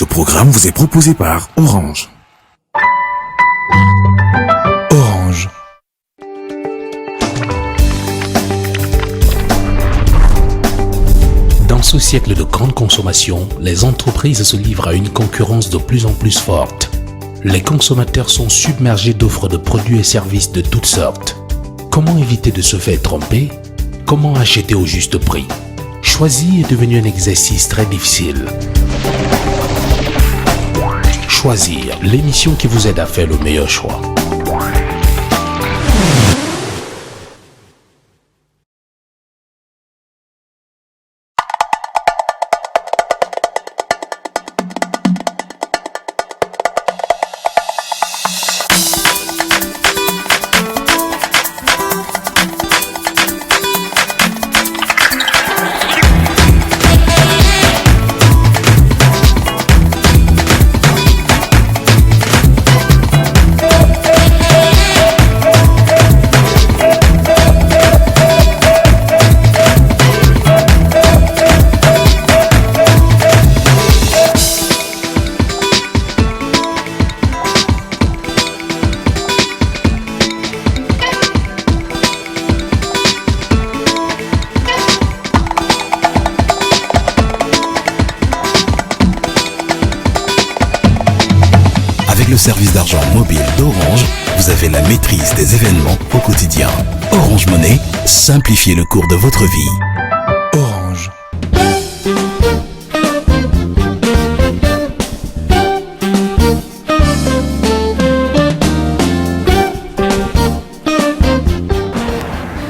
Ce programme vous est proposé par Orange. Orange. Dans ce siècle de grande consommation, les entreprises se livrent à une concurrence de plus en plus forte. Les consommateurs sont submergés d'offres de produits et services de toutes sortes. Comment éviter de se faire tromper? Comment acheter au juste prix? Choisir est devenu un exercice très difficile. Choisir, l'émission qui vous aide à faire le meilleur choix. Le service d'argent mobile d'Orange, vous avez la maîtrise des événements au quotidien. Orange Money, simplifiez le cours de votre vie. Orange.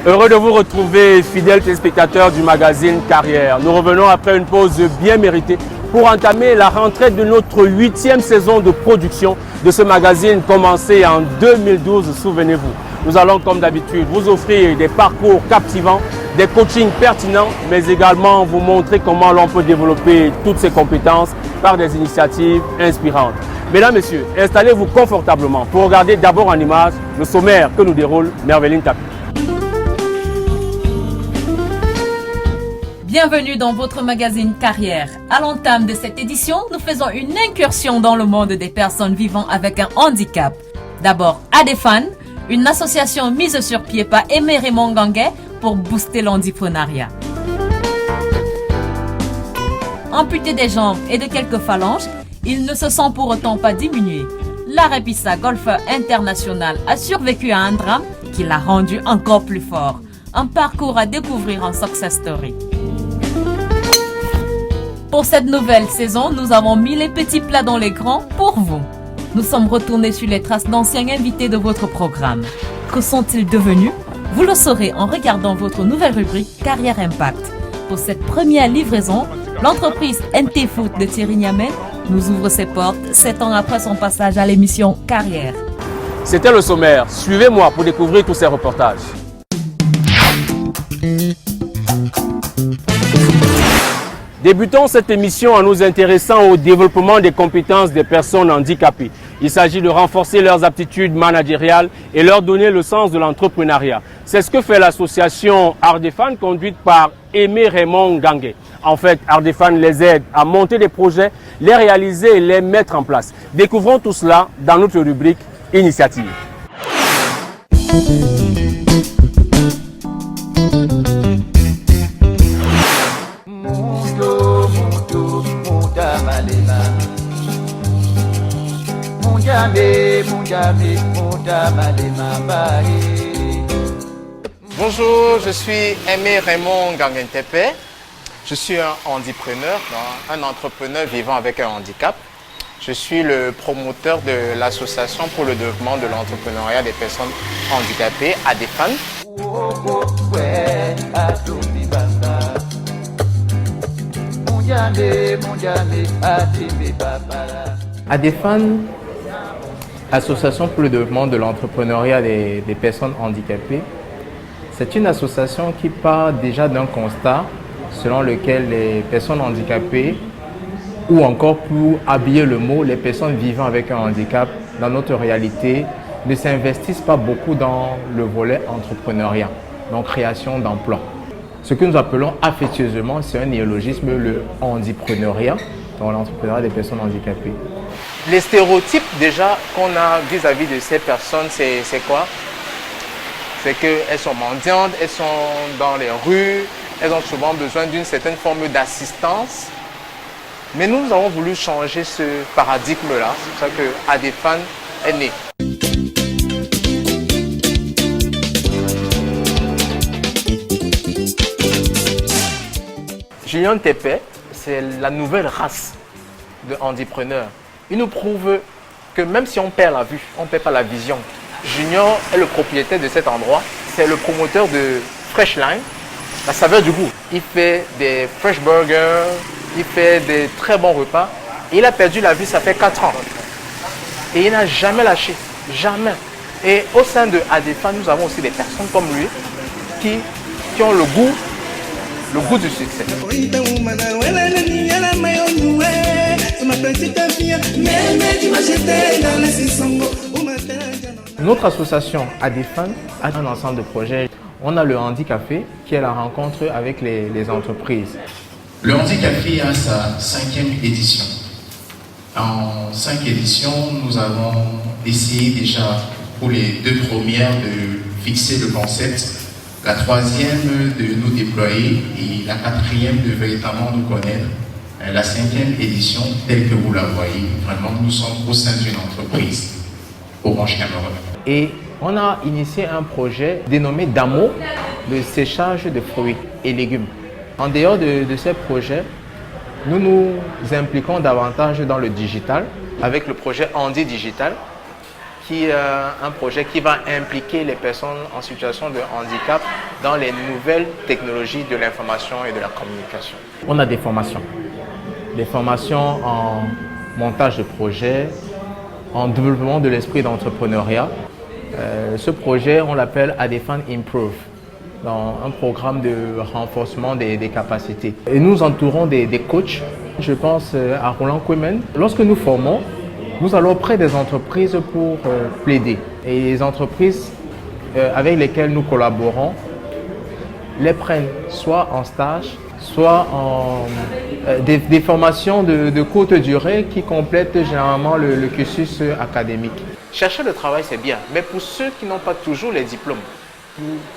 Heureux de vous retrouver, fidèles téléspectateurs du magazine Carrière. Nous revenons après une pause bien méritée pour entamer la rentrée de notre 8e saison de production de ce magazine commencé en 2012, souvenez-vous. Nous allons comme d'habitude vous offrir des parcours captivants, des coachings pertinents, mais également vous montrer comment l'on peut développer toutes ces compétences par des initiatives inspirantes. Mesdames, Messieurs, installez-vous confortablement pour regarder d'abord en image le sommaire que nous déroule Merveline Tapi. Bienvenue dans votre magazine Carrière. À l'entame de cette édition, nous faisons une incursion dans le monde des personnes vivant avec un handicap. D'abord, ADEFAN, une association mise sur pied par Aimé Raymond Gangué pour booster l'handiprenariat. Amputé des jambes et de quelques phalanges, il ne se sent pour autant pas diminué. Larepissa, golfeur international, a survécu à un drame qui l'a rendu encore plus fort. Un parcours à découvrir en Success Story. Pour cette nouvelle saison, nous avons mis les petits plats dans les grands pour vous. Nous sommes retournés sur les traces d'anciens invités de votre programme. Que sont-ils devenus? Vous le saurez en regardant votre nouvelle rubrique Carrière Impact. Pour cette première livraison, l'entreprise NT Food de Thierry Niamey nous ouvre ses portes 7 ans après son passage à l'émission Carrière. C'était le sommaire. Suivez-moi pour découvrir tous ces reportages. Débutons cette émission en nous intéressant au développement des compétences des personnes handicapées. Il s'agit de renforcer leurs aptitudes managériales et leur donner le sens de l'entrepreneuriat. C'est ce que fait l'association Ardefan conduite par Aimé Raymond Gangué. En fait, Ardefan les aide à monter des projets, les réaliser et les mettre en place. Découvrons tout cela dans notre rubrique Initiative. Bonjour, je suis Aimé Raymond Gangentepe. Je suis un handipreneur, un entrepreneur vivant avec un handicap. Je suis le promoteur de l'Association pour le développement de l'entrepreneuriat des personnes handicapées, ADEFAN. ADEFAN, Association pour le développement de l'entrepreneuriat des personnes handicapées, c'est une association qui part déjà d'un constat selon lequel les personnes handicapées, ou encore pour habiller le mot, les personnes vivant avec un handicap dans notre réalité, ne s'investissent pas beaucoup dans le volet entrepreneuriat, donc création d'emplois. Ce que nous appelons affectueusement, c'est un néologisme, le handipreneuriat, dans l'entrepreneuriat des personnes handicapées. Les stéréotypes déjà qu'on a vis-à-vis de ces personnes, c'est quoi? C'est qu'elles sont mendiantes, elles sont dans les rues, elles ont souvent besoin d'une certaine forme d'assistance. Mais nous avons voulu changer ce paradigme-là, c'est pour ça que ADEFAN est né. Julien Tepe, c'est la nouvelle race de handipreneurs. Il nous prouve que même si on perd la vue, on ne perd pas la vision. Junior est le propriétaire de cet endroit. C'est le promoteur de Freshline, la saveur du goût. Il fait des fresh burgers, il fait des très bons repas. Il a perdu la vue, ça fait 4 ans. Et il n'a jamais lâché, jamais. Et au sein de ADEFAN, nous avons aussi des personnes comme lui qui ont le goût du succès. Notre association ADEFAN a un ensemble de projets. On a le Handi Café qui est la rencontre avec les entreprises. Le Handi Café a sa 5e édition. En 5 éditions, nous avons essayé déjà pour les 2 premières de fixer le concept, la 3e de nous déployer et la 4e de véritablement nous connaître. La 5e édition, telle que vous la voyez, vraiment nous sommes au sein d'une entreprise, Orange Cameroun. Et on a initié un projet dénommé DAMO, le séchage de fruits et légumes. En dehors de ces projets, nous nous impliquons davantage dans le digital avec le projet Handi Digital, qui est un projet qui va impliquer les personnes en situation de handicap dans les nouvelles technologies de l'information et de la communication. On a des formations en montage de projets, en développement de l'esprit d'entrepreneuriat. Ce projet, on l'appelle ADEFAN Improve, dans un programme de renforcement des capacités. Et nous entourons des coachs. Je pense à Roland Kouemen. Lorsque nous formons, nous allons auprès des entreprises pour plaider. Et les entreprises avec lesquelles nous collaborons les prennent soit en stage, soit en des formations de courte durée qui complètent généralement le cursus académique. Chercher le travail, c'est bien, mais pour ceux qui n'ont pas toujours les diplômes,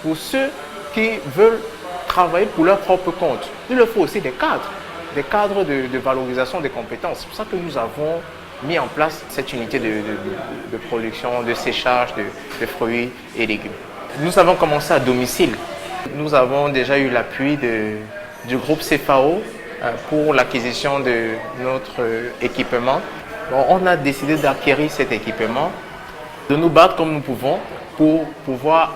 pour ceux qui veulent travailler pour leur propre compte, il leur faut aussi des cadres de valorisation des compétences. C'est pour ça que nous avons mis en place cette unité de production, de séchage de fruits et légumes. Nous avons commencé à domicile. Nous avons déjà eu l'appui du groupe CFAO pour l'acquisition de notre équipement. Bon, on a décidé d'acquérir cet équipement, de nous battre comme nous pouvons pour pouvoir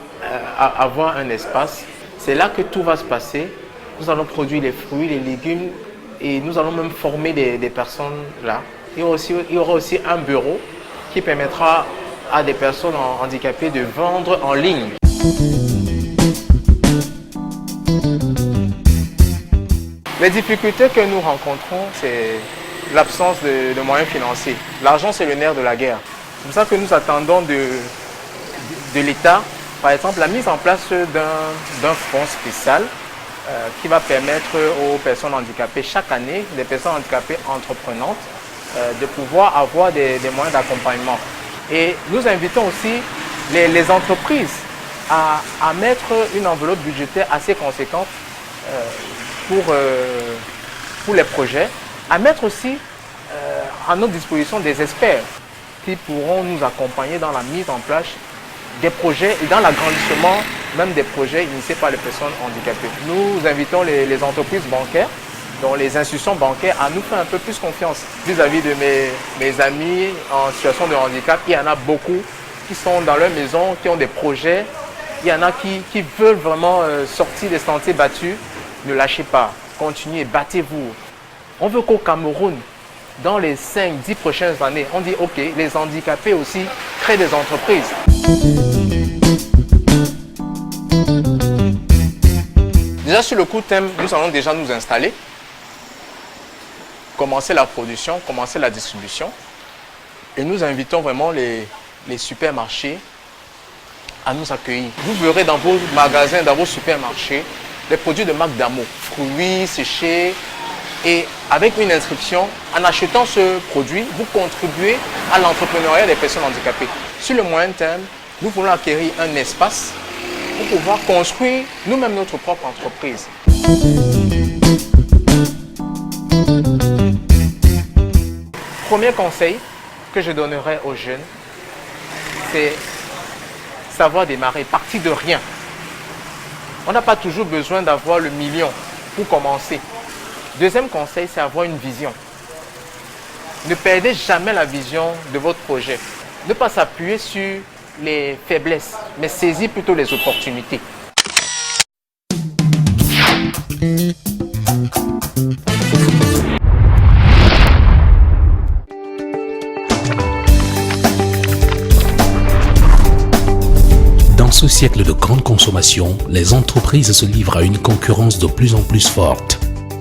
avoir un espace. C'est là que tout va se passer. Nous allons produire les fruits, les légumes et nous allons même former des personnes là. Il y aura aussi un bureau qui permettra à des personnes handicapées de vendre en ligne. Les difficultés que nous rencontrons, c'est l'absence de moyens financiers. L'argent, c'est le nerf de la guerre. C'est pour ça que nous attendons de l'État, par exemple, la mise en place d'un fonds spécial qui va permettre aux personnes handicapées, chaque année, des personnes handicapées entreprenantes, de pouvoir avoir des moyens d'accompagnement. Et nous invitons aussi les entreprises à mettre une enveloppe budgétaire assez conséquente pour les projets, à mettre aussi à notre disposition des experts qui pourront nous accompagner dans la mise en place des projets et dans l'agrandissement même des projets initiés par les personnes handicapées. Nous invitons les entreprises bancaires, donc les institutions bancaires, à nous faire un peu plus confiance vis-à-vis de mes amis en situation de handicap. Il y en a beaucoup qui sont dans leur maison, qui ont des projets. Il y en a qui veulent vraiment sortir des sentiers battus. Ne lâchez pas, continuez, battez-vous. On veut qu'au Cameroun, dans les 5-10 prochaines années, on dit ok, les handicapés aussi créent des entreprises. Déjà sur le coup de thème, nous allons déjà nous installer, commencer la production, commencer la distribution. Et nous invitons vraiment les supermarchés à nous accueillir. Vous verrez dans vos magasins, dans vos supermarchés, des produits de marque Damo, fruits séchés. Et avec une inscription, en achetant ce produit, vous contribuez à l'entrepreneuriat des personnes handicapées. Sur le moyen terme, nous voulons acquérir un espace pour pouvoir construire nous-mêmes notre propre entreprise. Premier conseil que je donnerai aux jeunes, c'est savoir démarrer, partir de rien. On n'a pas toujours besoin d'avoir le million pour commencer. Deuxième conseil, c'est avoir une vision. Ne perdez jamais la vision de votre projet. Ne pas s'appuyer sur les faiblesses, mais saisir plutôt les opportunités. Dans ce siècle de grande consommation, les entreprises se livrent à une concurrence de plus en plus forte.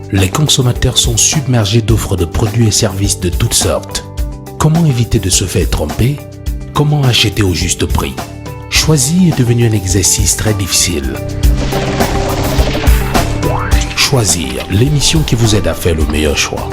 Les consommateurs sont submergés d'offres de produits et services de toutes sortes. Comment éviter de se faire tromper? Comment acheter au juste prix? Choisir est devenu un exercice très difficile. Choisir, l'émission qui vous aide à faire le meilleur choix.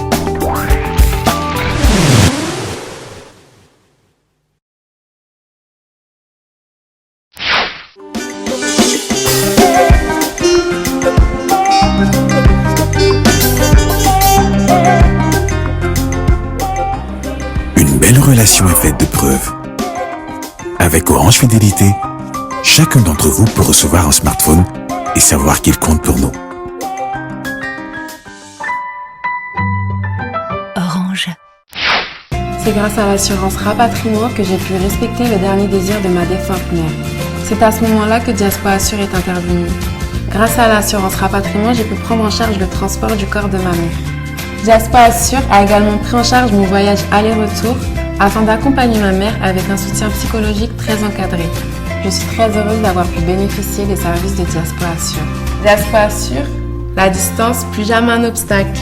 Une belle relation est faite de preuves. Avec Orange Fidélité, chacun d'entre vous peut recevoir un smartphone et savoir qu'il compte pour nous. Orange. C'est grâce à l'assurance rapatriement que j'ai pu respecter le dernier désir de ma défunte mère. C'est à ce moment-là que Diaspo Assure est intervenu. Grâce à l'assurance rapatriement, j'ai pu prendre en charge le transport du corps de ma mère. Diaspo Assure a également pris en charge mon voyage aller-retour afin d'accompagner ma mère avec un soutien psychologique très encadré. Je suis très heureuse d'avoir pu bénéficier des services de Diaspo Assure. Diaspo Assure, la distance, plus jamais un obstacle.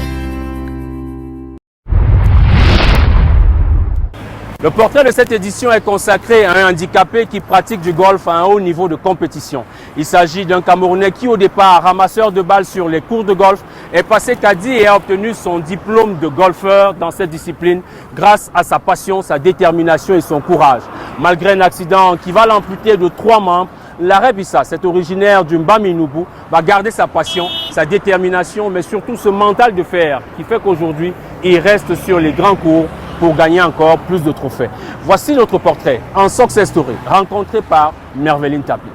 Le portrait de cette édition est consacré à un handicapé qui pratique du golf à un haut niveau de compétition. Il s'agit d'un Camerounais qui, au départ, ramasseur de balles sur les cours de golf, est passé caddie et a obtenu son diplôme de golfeur dans cette discipline grâce à sa passion, sa détermination et son courage. Malgré un accident qui va l'amputer de 3 membres, Larry Bissa, cet originaire du Mbaminoubou, va garder sa passion, sa détermination, mais surtout ce mental de fer qui fait qu'aujourd'hui, il reste sur les grands cours pour gagner encore plus de trophées. Voici notre portrait en success story, rencontré par Merveline Tapi.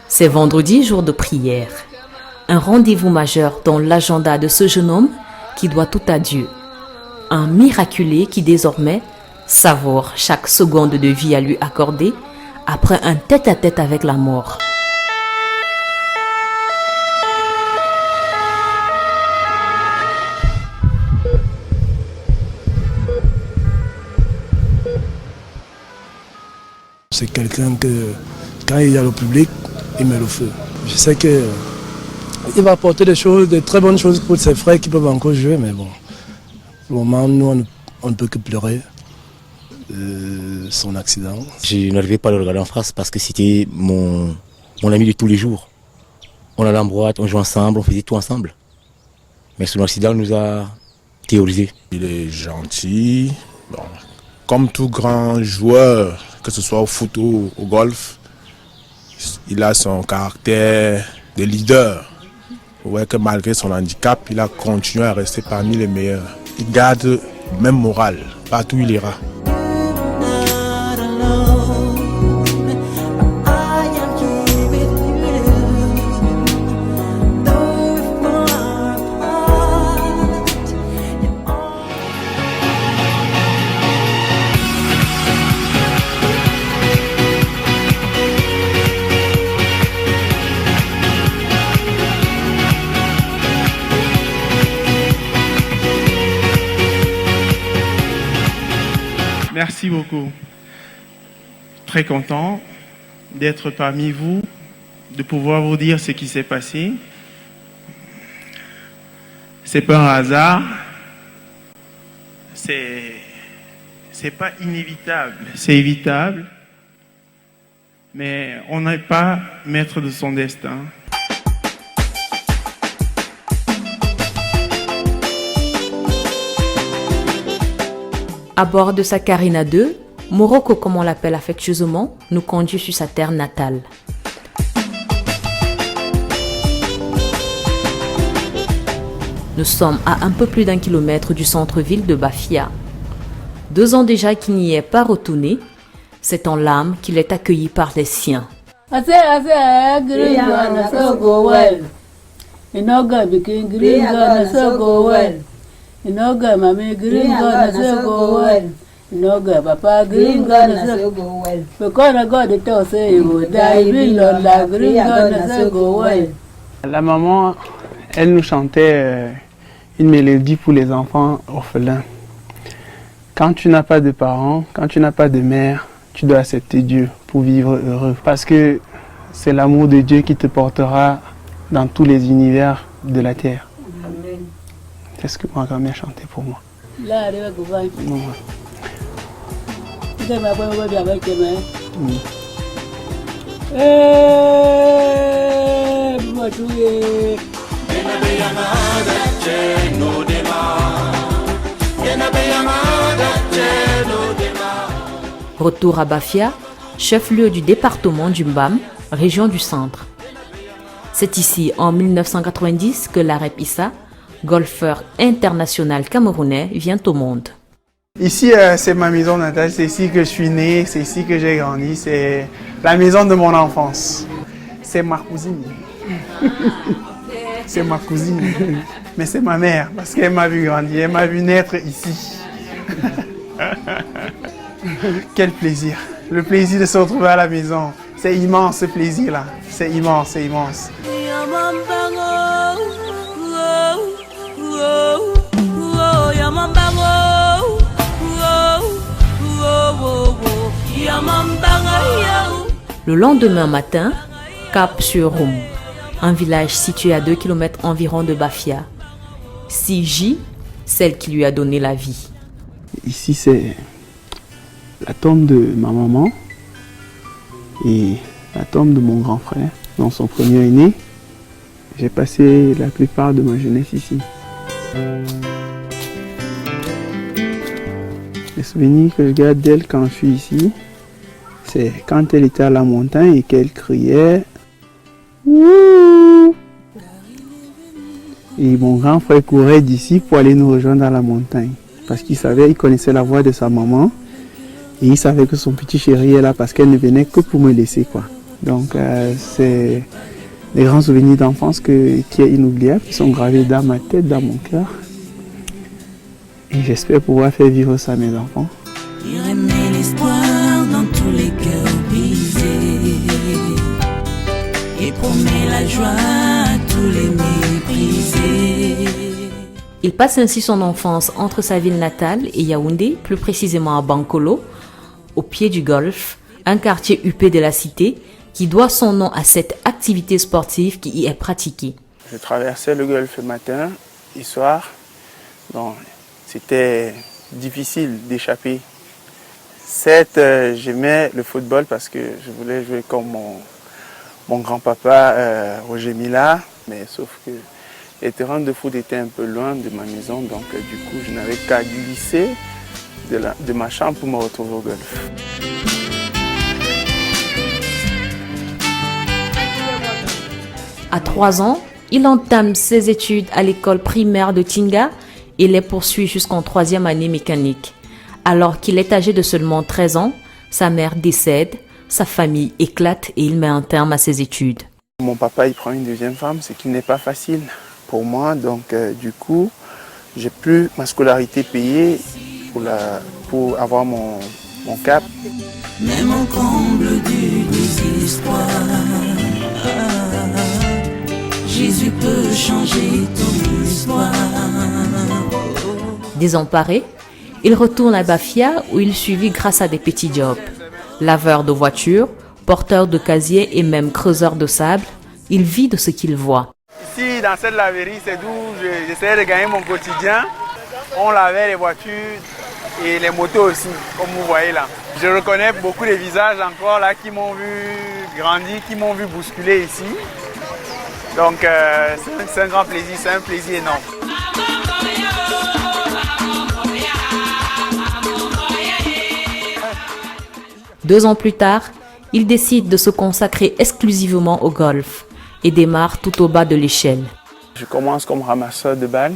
C'est vendredi, jour de prière. Un rendez-vous majeur dans l'agenda de ce jeune homme qui doit tout à Dieu. Un miraculé qui désormais savoure chaque seconde de vie à lui accorder après un tête-à-tête avec la mort. C'est quelqu'un que, quand il y a le public, il met le feu. Je sais qu'il va apporter des choses, des très bonnes choses pour ses frères qui peuvent encore jouer, mais bon, pour le moment, nous, on ne peut que pleurer son accident. Je n'arrivais pas à le regarder en face parce que c'était mon ami de tous les jours. On allait en boîte, on jouait ensemble, on faisait tout ensemble. Mais son accident nous a théorisé. Il est gentil, Bon, comme tout grand joueur, que ce soit au foot ou au golf, il a son caractère de leader. Vous voyez que malgré son handicap, il a continué à rester parmi les meilleurs. Il garde le même moral partout où il ira. Merci beaucoup. Très content d'être parmi vous, de pouvoir vous dire ce qui s'est passé. C'est pas un hasard. C'est pas inévitable, c'est évitable. Mais on n'est pas maître de son destin. À bord de sa Carina 2, Morocco, comme on l'appelle affectueusement, nous conduit sur sa terre natale. Nous sommes à un peu plus d'1 kilomètre du centre-ville de Bafia. 2 ans déjà qu'il n'y est pas retourné, c'est en larmes qu'il est accueilli par les siens. Papa green go well. Because God told say you will die, green go well. La maman, elle nous chantait une mélodie pour les enfants orphelins. Quand tu n'as pas de parents, quand tu n'as pas de mère, tu dois accepter Dieu pour vivre heureux. Parce que c'est l'amour de Dieu qui te portera dans tous les univers de la terre. C'est ce que ma grand-mère chantait pour moi. Non. Retour à Bafia, chef-lieu du département du Mbam, région du centre. C'est ici, en 1990, que Larep Issa, golfeur international camerounais, vient au monde. Ici, c'est ma maison natale, c'est ici que je suis né, c'est ici que j'ai grandi, c'est la maison de mon enfance. C'est ma cousine. C'est ma cousine. Mais c'est ma mère, parce qu'elle m'a vu grandir, elle m'a vu naître ici. Quel plaisir. Le plaisir de se retrouver à la maison. C'est immense ce plaisir-là. C'est immense, c'est immense. Le lendemain matin, cap sur Roum, un village situé à 2 km environ de Bafia. Siji, celle qui lui a donné la vie. Ici, c'est la tombe de ma maman et la tombe de mon grand frère, dans son premier aîné. J'ai passé la plupart de ma jeunesse ici. Les souvenirs que je garde d'elle quand je suis ici, c'est quand elle était à la montagne et qu'elle criait « Wouh !» Et mon grand frère courait d'ici pour aller nous rejoindre à la montagne. Parce qu'il savait, il connaissait la voix de sa maman. Et il savait que son petit chéri est là parce qu'elle ne venait que pour me laisser, quoi. Donc c'est des grands souvenirs d'enfance qui est inoubliable, qui sont gravés dans ma tête, dans mon cœur. Et j'espère pouvoir faire vivre ça à mes enfants. Il remet l'espoir dans tous les cœurs brisés et promet la joie à tous les méprisés. Il passe ainsi son enfance entre sa ville natale et Yaoundé, plus précisément à Bankolo, au pied du golfe, un quartier huppé de la cité qui doit son nom à cette activité sportive qui y est pratiquée. Je traversais le golfe matin et soir, donc c'était difficile d'échapper. Certes, j'aimais le football parce que je voulais jouer comme mon grand-papa Roger Mila, mais sauf que les terrains de foot étaient un peu loin de ma maison, donc du coup je n'avais qu'à glisser de ma chambre pour me retrouver au golf. À 3 ans, il entame ses études à l'école primaire de Tinga et les poursuit jusqu'en 3e année mécanique. Alors qu'il est âgé de seulement 13 ans, sa mère décède, sa famille éclate et il met un terme à ses études. Mon papa il prend une deuxième femme, ce qui n'est pas facile pour moi. Donc du coup, j'ai plus ma scolarité payée pour avoir mon cap. Même au comble du désespoir, Jésus peut changer ton histoire. Désemparé, il retourne à Bafia où il suivit grâce à des petits jobs. Laveur de voitures, porteur de casier et même creuseur de sable, il vit de ce qu'il voit. Ici, dans cette laverie, c'est d'où j'essayais de gagner mon quotidien. On lavait les voitures et les motos aussi, comme vous voyez là. Je reconnais beaucoup de visages encore là qui m'ont vu grandir, qui m'ont vu bousculer ici. Donc c'est un grand plaisir, c'est un plaisir énorme. Deux ans plus tard, il décide de se consacrer exclusivement au golf et démarre tout au bas de l'échelle. Je commence comme ramasseur de balles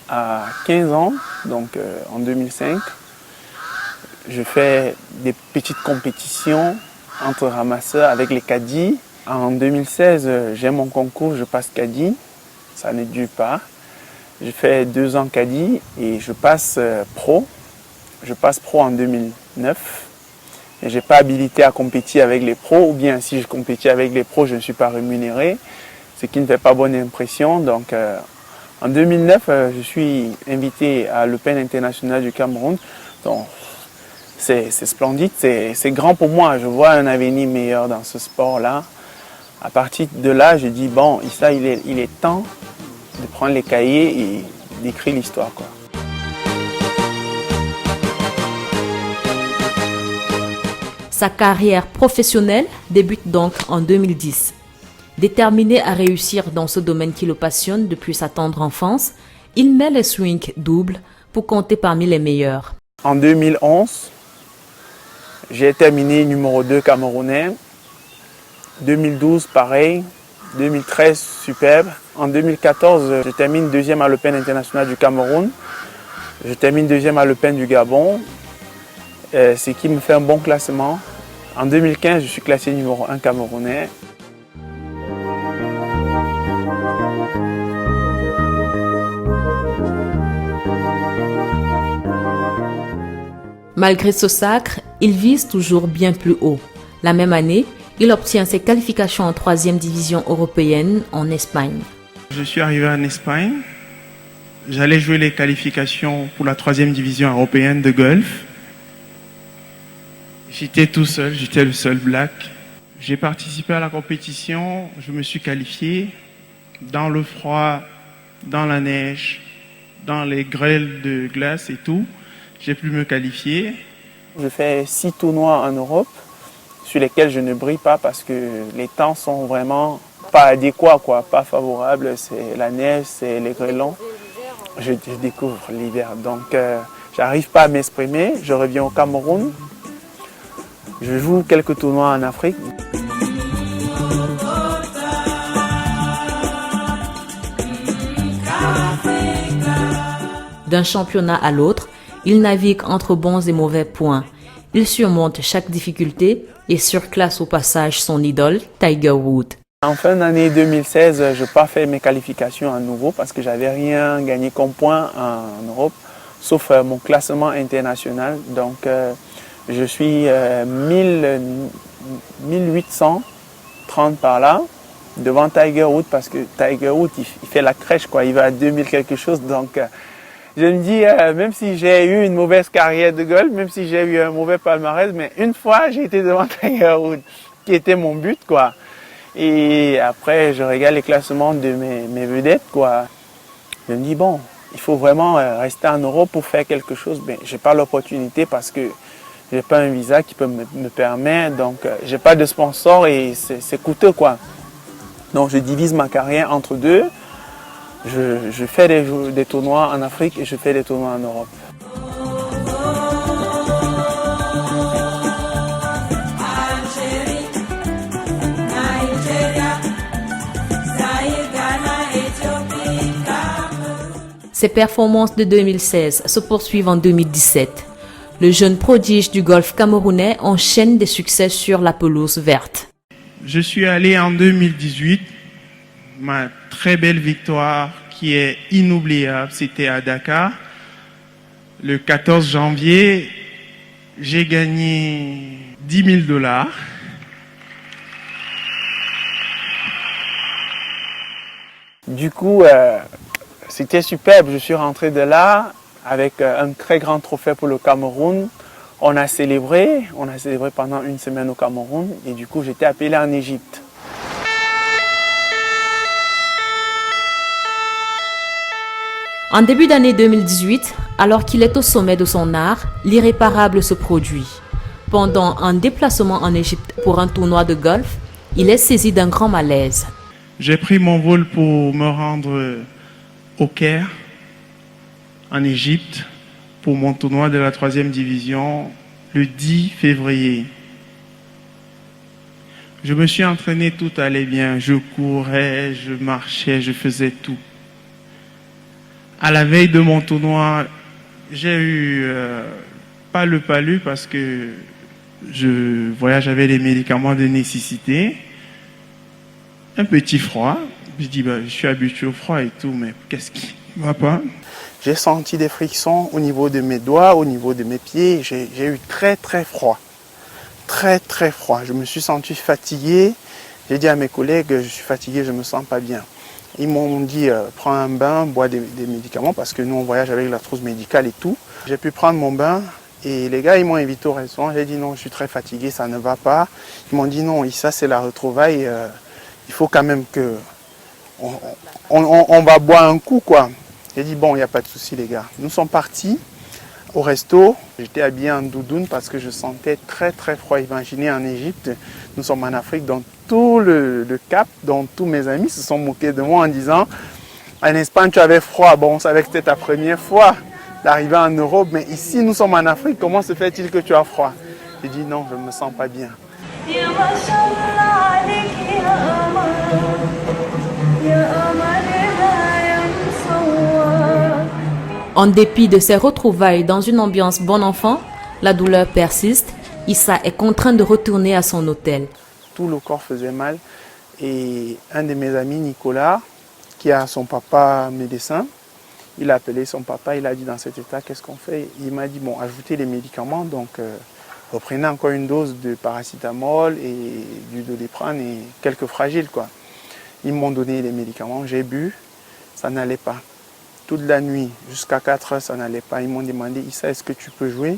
à 15 ans, donc en 2005. Je fais des petites compétitions entre ramasseurs avec les caddies. En 2016, j'ai mon concours, je passe caddie, ça ne dure pas. Je fais 2 ans caddie et je passe pro. Je passe pro en 2009. Je n'ai pas habilité à compétir avec les pros, ou bien si je compétis avec les pros, je ne suis pas rémunéré, ce qui ne fait pas bonne impression. Donc en 2009, je suis invité à l'Open international du Cameroun. Donc c'est splendide, c'est grand pour moi. Je vois un avenir meilleur dans ce sport-là. À partir de là, je dis bon, ça, il est temps de prendre les cahiers et d'écrire l'histoire, quoi. Sa carrière professionnelle débute donc en 2010. Déterminé à réussir dans ce domaine qui le passionne depuis sa tendre enfance, il met les swings doubles pour compter parmi les meilleurs. En 2011, j'ai terminé numéro 2 camerounais. 2012, pareil. 2013, superbe. En 2014, je termine 2e à l'Open international du Cameroun. Je termine 2e à l'Open du Gabon. Ce qui me fait un bon classement. En 2015, je suis classé numéro 1 camerounais. Malgré ce sacre, il vise toujours bien plus haut. La même année, il obtient ses qualifications en 3e division européenne en Espagne. Je suis arrivé en Espagne. J'allais jouer les qualifications pour la 3e division européenne de golf. J'étais tout seul, j'étais le seul black. J'ai participé à la compétition, je me suis qualifié dans le froid, dans la neige, dans les grêles de glace et tout. J'ai pu me qualifier. Je fais 6 tournois en Europe sur lesquels je ne brille pas parce que les temps sont vraiment pas adéquats, quoi, pas favorables. C'est la neige, c'est les grêlons. Je découvre l'hiver, donc j'arrive pas à m'exprimer. Je reviens au Cameroun. Je joue quelques tournois en Afrique. D'un championnat à l'autre, il navigue entre bons et mauvais points. Il surmonte chaque difficulté et surclasse au passage son idole, Tiger Woods. En fin d'année 2016, je n'ai pas fait mes qualifications à nouveau parce que j'avais rien gagné comme point en Europe, sauf mon classement international. Donc je suis 1830 par là, devant Tiger Woods parce que Tiger Woods, il fait la crèche, quoi. Il va à 2000 quelque chose. Donc je me dis, même si j'ai eu une mauvaise carrière de golf, même si j'ai eu un mauvais palmarès, mais une fois, j'ai été devant Tiger Woods, qui était mon but, quoi. Et après, je regarde les classements de mes vedettes, quoi. Je me dis, bon, il faut vraiment rester en Europe pour faire quelque chose. Mais je n'ai pas l'opportunité parce que je n'ai pas un visa qui peut me permettre. Donc, je n'ai pas de sponsor et c'est coûteux, quoi. Donc, je divise ma carrière entre deux. Je fais des tournois en Afrique et je fais des tournois en Europe. Ses performances de 2016 se poursuivent en 2017. Le jeune prodige du golf camerounais enchaîne des succès sur la pelouse verte. Je suis allé en 2018, ma très belle victoire qui est inoubliable, c'était à Dakar. Le 14 janvier, j'ai gagné 10 000 $. Du coup, c'était superbe. Je suis rentré de là avec un très grand trophée pour le Cameroun. On a célébré pendant une semaine au Cameroun et du coup, j'étais appelé en Égypte. En début d'année 2018, alors qu'il est au sommet de son art, l'irréparable se produit. Pendant un déplacement en Égypte pour un tournoi de golf, il est saisi d'un grand malaise. J'ai pris mon vol pour me rendre au Caire, en Égypte, pour mon tournoi de la 3e division, le 10 février. Je me suis entraîné, tout allait bien. Je courais, je marchais, je faisais tout. À la veille de mon tournoi, j'ai eu pas le palu parce que j'avais les médicaments de nécessité. Un petit froid. Je dis, je suis habitué au froid et tout, mais qu'est-ce qui ne va pas? J'ai senti des frictions au niveau de mes doigts, au niveau de mes pieds. J'ai eu très très froid. Très très froid. Je me suis senti fatigué. J'ai dit à mes collègues, je suis fatigué, je ne me sens pas bien. Ils m'ont dit, prends un bain, bois des médicaments, parce que nous, on voyage avec la trousse médicale et tout. J'ai pu prendre mon bain et les gars, ils m'ont invité au restaurant. J'ai dit non, je suis très fatigué, ça ne va pas. Ils m'ont dit non, ça c'est la retrouvaille, il faut quand même que on va boire un coup, quoi. J'ai dit bon, il n'y a pas de souci, les gars. Nous sommes partis au resto. J'étais habillé en doudoune parce que je sentais très très froid. Imaginez, en Égypte, nous sommes en Afrique, dans tout le Cap, dont tous mes amis se sont moqués de moi en disant en Espagne tu avais froid. Bon, on savait que c'était ta première fois d'arriver en Europe, mais ici nous sommes en Afrique, comment se fait-il que tu as froid? J'ai dit non, je ne me sens pas bien. En dépit de ses retrouvailles dans une ambiance bon enfant, la douleur persiste. Issa est contraint de retourner à son hôtel. Tout le corps faisait mal et un de mes amis, Nicolas, qui a son papa médecin, il a appelé son papa, il a dit dans cet état, qu'est-ce qu'on fait? Il m'a dit, bon, ajoutez les médicaments, donc reprenez encore une dose de paracétamol et du Doliprane et quelques fragiles, quoi. Ils m'ont donné les médicaments, j'ai bu, ça n'allait pas. Toute la nuit, jusqu'à 4 heures, ça n'allait pas. Ils m'ont demandé, Issa, est-ce que tu peux jouer?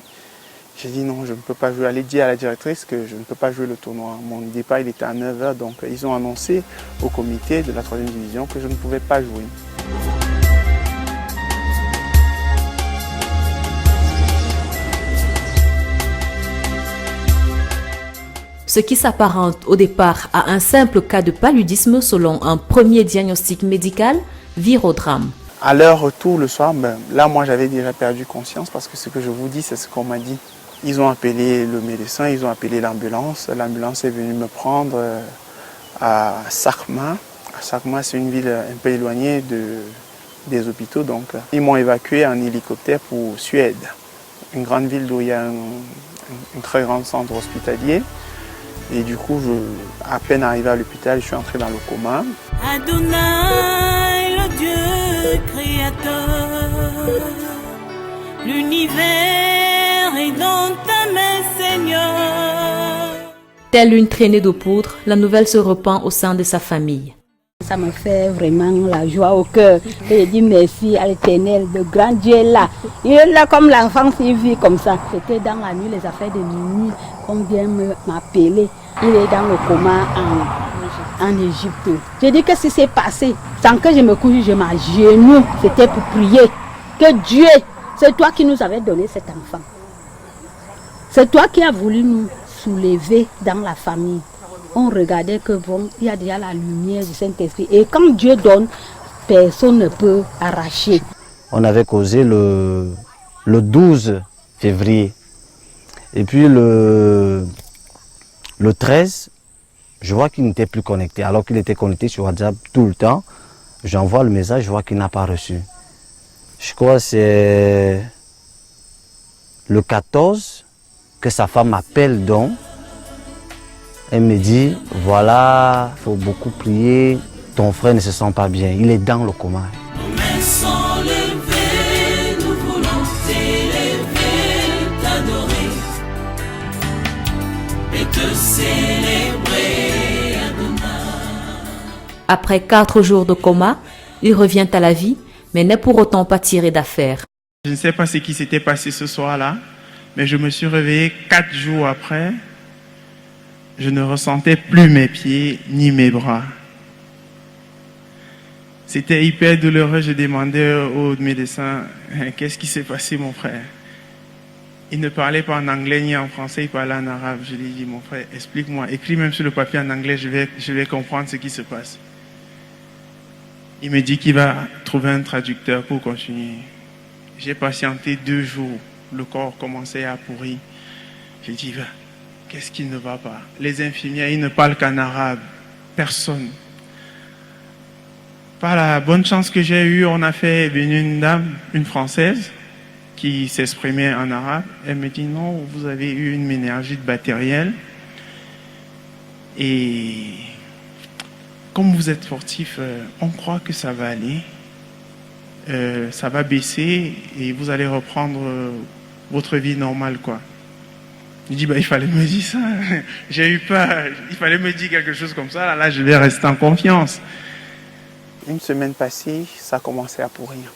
J'ai dit non, je ne peux pas jouer. Allez dire à la directrice que je ne peux pas jouer le tournoi. Mon départ, il était à 9 heures, donc ils ont annoncé au comité de la 3e division que je ne pouvais pas jouer. Ce qui s'apparente au départ à un simple cas de paludisme selon un premier diagnostic médical vire au drame. À leur retour le soir, là moi j'avais déjà perdu conscience parce que ce que je vous dis c'est ce qu'on m'a dit. Ils ont appelé le médecin, ils ont appelé l'ambulance. L'ambulance est venue me prendre à Sakma. Sakma c'est une ville un peu éloignée des hôpitaux, donc ils m'ont évacué en hélicoptère pour Suède. Une grande ville où il y a un très grand centre hospitalier. Et du coup, à peine arrivé à l'hôpital, je suis entré dans le coma. Adonai, le Dieu créateur, l'univers est dans ta main, Seigneur. Telle une traînée de poudre, la nouvelle se répand au sein de sa famille. Ça me fait vraiment la joie au cœur. Et je dis merci à l'Éternel, le grand Dieu là. Il est là comme l'enfant s'il vit comme ça. C'était dans la nuit, les affaires de minuit, qu'on vient m'appeler. Il est dans le coma en Égypte. Je dis qu'est-ce qui s'est passé? Sans que je me couche, je m'agenouille. C'était pour prier. Que Dieu, c'est toi qui nous avais donné cet enfant. C'est toi qui as voulu nous soulever dans la famille. On regardait que bon, il y a déjà la lumière du Saint-Esprit. Et quand Dieu donne, personne ne peut arracher. On avait causé le 12 février. Et puis le 13, je vois qu'il n'était plus connecté. Alors qu'il était connecté sur WhatsApp tout le temps, j'envoie le message, je vois qu'il n'a pas reçu. Je crois que c'est le 14 que sa femme m'appelle donc. Elle me dit, voilà, il faut beaucoup prier, ton frère ne se sent pas bien, il est dans le coma. Nos mains sont levées, nous voulons t'élever, t'adorer et te célébrer, Adonai. Après 4 jours de coma, il revient à la vie, mais n'est pour autant pas tiré d'affaire. Je ne sais pas ce qui s'était passé ce soir-là, mais je me suis réveillé 4 jours après. Je ne ressentais plus mes pieds ni mes bras. C'était hyper douloureux. Je demandais au médecin, qu'est-ce qui s'est passé, mon frère? Il ne parlait pas en anglais ni en français, il parlait en arabe. Je lui ai dit, mon frère, explique-moi, écris même sur le papier en anglais, je vais comprendre ce qui se passe. Il me dit qu'il va trouver un traducteur pour continuer. J'ai patienté 2 jours. Le corps commençait à pourrir. J'ai dit, qu'est-ce qui ne va pas? Les infirmières, ils ne parlent qu'en arabe. Personne. Par la bonne chance que j'ai eue, on a fait venir une dame, une Française, qui s'exprimait en arabe. Elle me dit, non, vous avez eu une méningite bactérielle. Et comme vous êtes sportif, on croit que ça va aller. Ça va baisser et vous allez reprendre votre vie normale, quoi. Je dis, il fallait me dire ça. J'ai eu peur. Il fallait me dire quelque chose comme ça. Là, je vais rester en confiance. Une semaine passée, ça commençait à pourrir.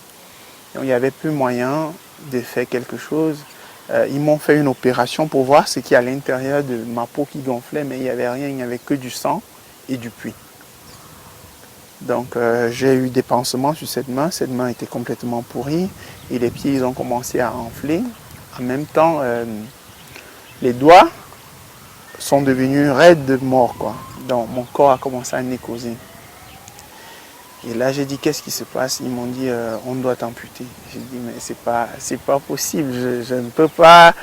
Donc, il n'y avait plus moyen de faire quelque chose. Ils m'ont fait une opération pour voir ce qu'il y a à l'intérieur de ma peau qui gonflait, mais il n'y avait rien. Il n'y avait que du sang et du puits. Donc, j'ai eu des pansements sur cette main. Cette main était complètement pourrie. Et les pieds, ils ont commencé à enfler. En même temps, les doigts sont devenus raides de mort, quoi. Donc mon corps a commencé à nécoser. Et là j'ai dit, qu'est-ce qui se passe? Ils m'ont dit, on doit t'amputer. J'ai dit, mais c'est pas possible, je ne peux pas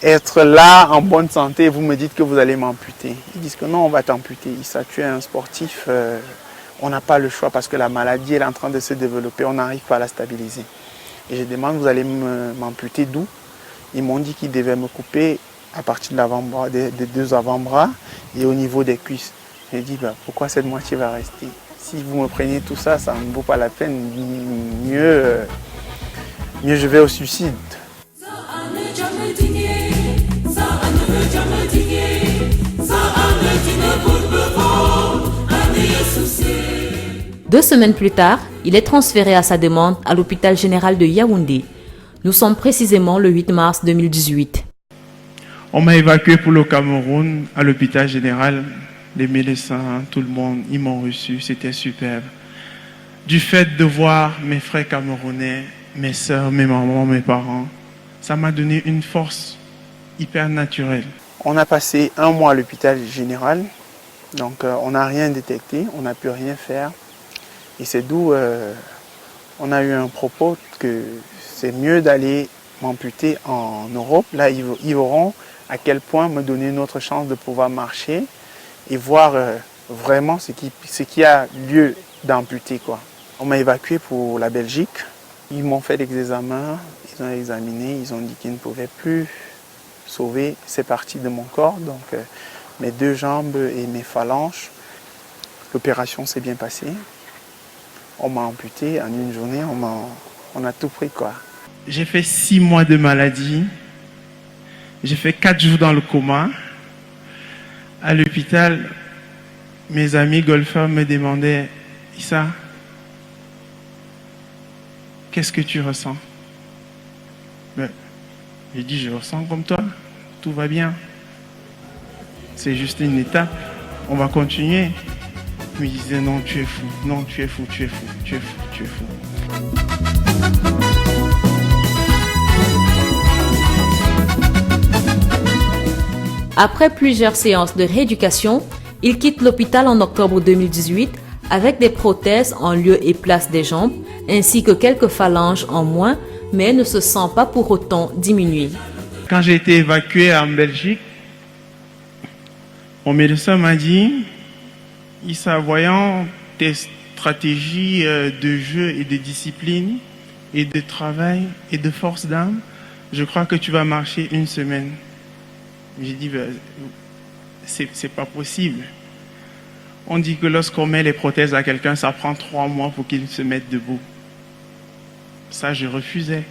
être là en bonne santé et vous me dites que vous allez m'amputer. Ils disent que non, on va t'amputer. Ça, tu es un sportif, on n'a pas le choix parce que la maladie elle est en train de se développer, on n'arrive pas à la stabiliser. Et je demande, vous allez m'amputer d'où? Ils m'ont dit qu'ils devaient me couper à partir de l'avant-bras, des 2 avant-bras et au niveau des cuisses. J'ai dit, pourquoi cette moitié va rester? Si vous me prenez tout ça, ça ne vaut pas la peine. Mieux je vais au suicide. Deux semaines plus tard, il est transféré à sa demande à l'hôpital général de Yaoundé. Nous sommes précisément le 8 mars 2018. On m'a évacué pour le Cameroun à l'hôpital général. Les médecins, tout le monde, ils m'ont reçu. C'était superbe. Du fait de voir mes frères camerounais, mes soeurs, mes mamans, mes parents, ça m'a donné une force hyper naturelle. On a passé 1 mois à l'hôpital général. Donc on n'a rien détecté, on n'a pu rien faire. Et c'est d'où on a eu un propos que c'est mieux d'aller m'amputer en Europe. Là, ils verront à quel point me donner une autre chance de pouvoir marcher et voir vraiment ce qui a lieu d'amputer, quoi. On m'a évacué pour la Belgique. Ils m'ont fait des examens, ils ont examiné, ils ont dit qu'ils ne pouvaient plus sauver ces parties de mon corps, donc mes 2 jambes et mes phalanges. L'opération s'est bien passée. On m'a amputé en une journée, on a tout pris, quoi. J'ai fait 6 mois de maladie. J'ai fait 4 jours dans le coma. À l'hôpital, mes amis golfeurs me demandaient, Issa, qu'est-ce que tu ressens? J'ai dit, je ressens comme toi, tout va bien. C'est juste une étape, on va continuer. Il me disait, non, tu es fou, non, tu es fou, tu es fou, tu es fou, tu es fou. Après plusieurs séances de rééducation, il quitte l'hôpital en octobre 2018 avec des prothèses en lieu et place des jambes, ainsi que quelques phalanges en moins, mais ne se sent pas pour autant diminué. Quand j'ai été évacué en Belgique, mon médecin m'a dit, Issa, voyant tes stratégies de jeu et de discipline, et de travail et de force d'âme, je crois que tu vas marcher 1 semaine. J'ai dit, ben, c'est pas possible. On dit que lorsqu'on met les prothèses à quelqu'un, ça prend 3 mois pour qu'il se mette debout. Ça, je refusais.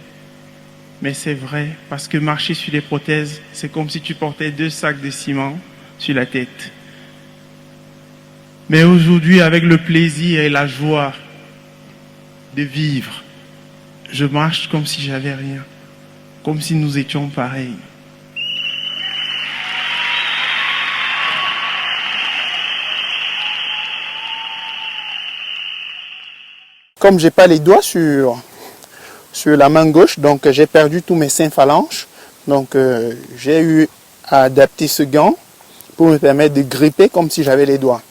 Mais c'est vrai, parce que marcher sur les prothèses, c'est comme si tu portais 2 sacs de ciment sur la tête. Mais aujourd'hui, avec le plaisir et la joie de vivre, je marche comme si j'avais rien, comme si nous étions pareils. Comme j'ai pas les doigts sur la main gauche, donc j'ai perdu tous mes 5 phalanges. Donc j'ai eu à adapter ce gant pour me permettre de gripper comme si j'avais les doigts.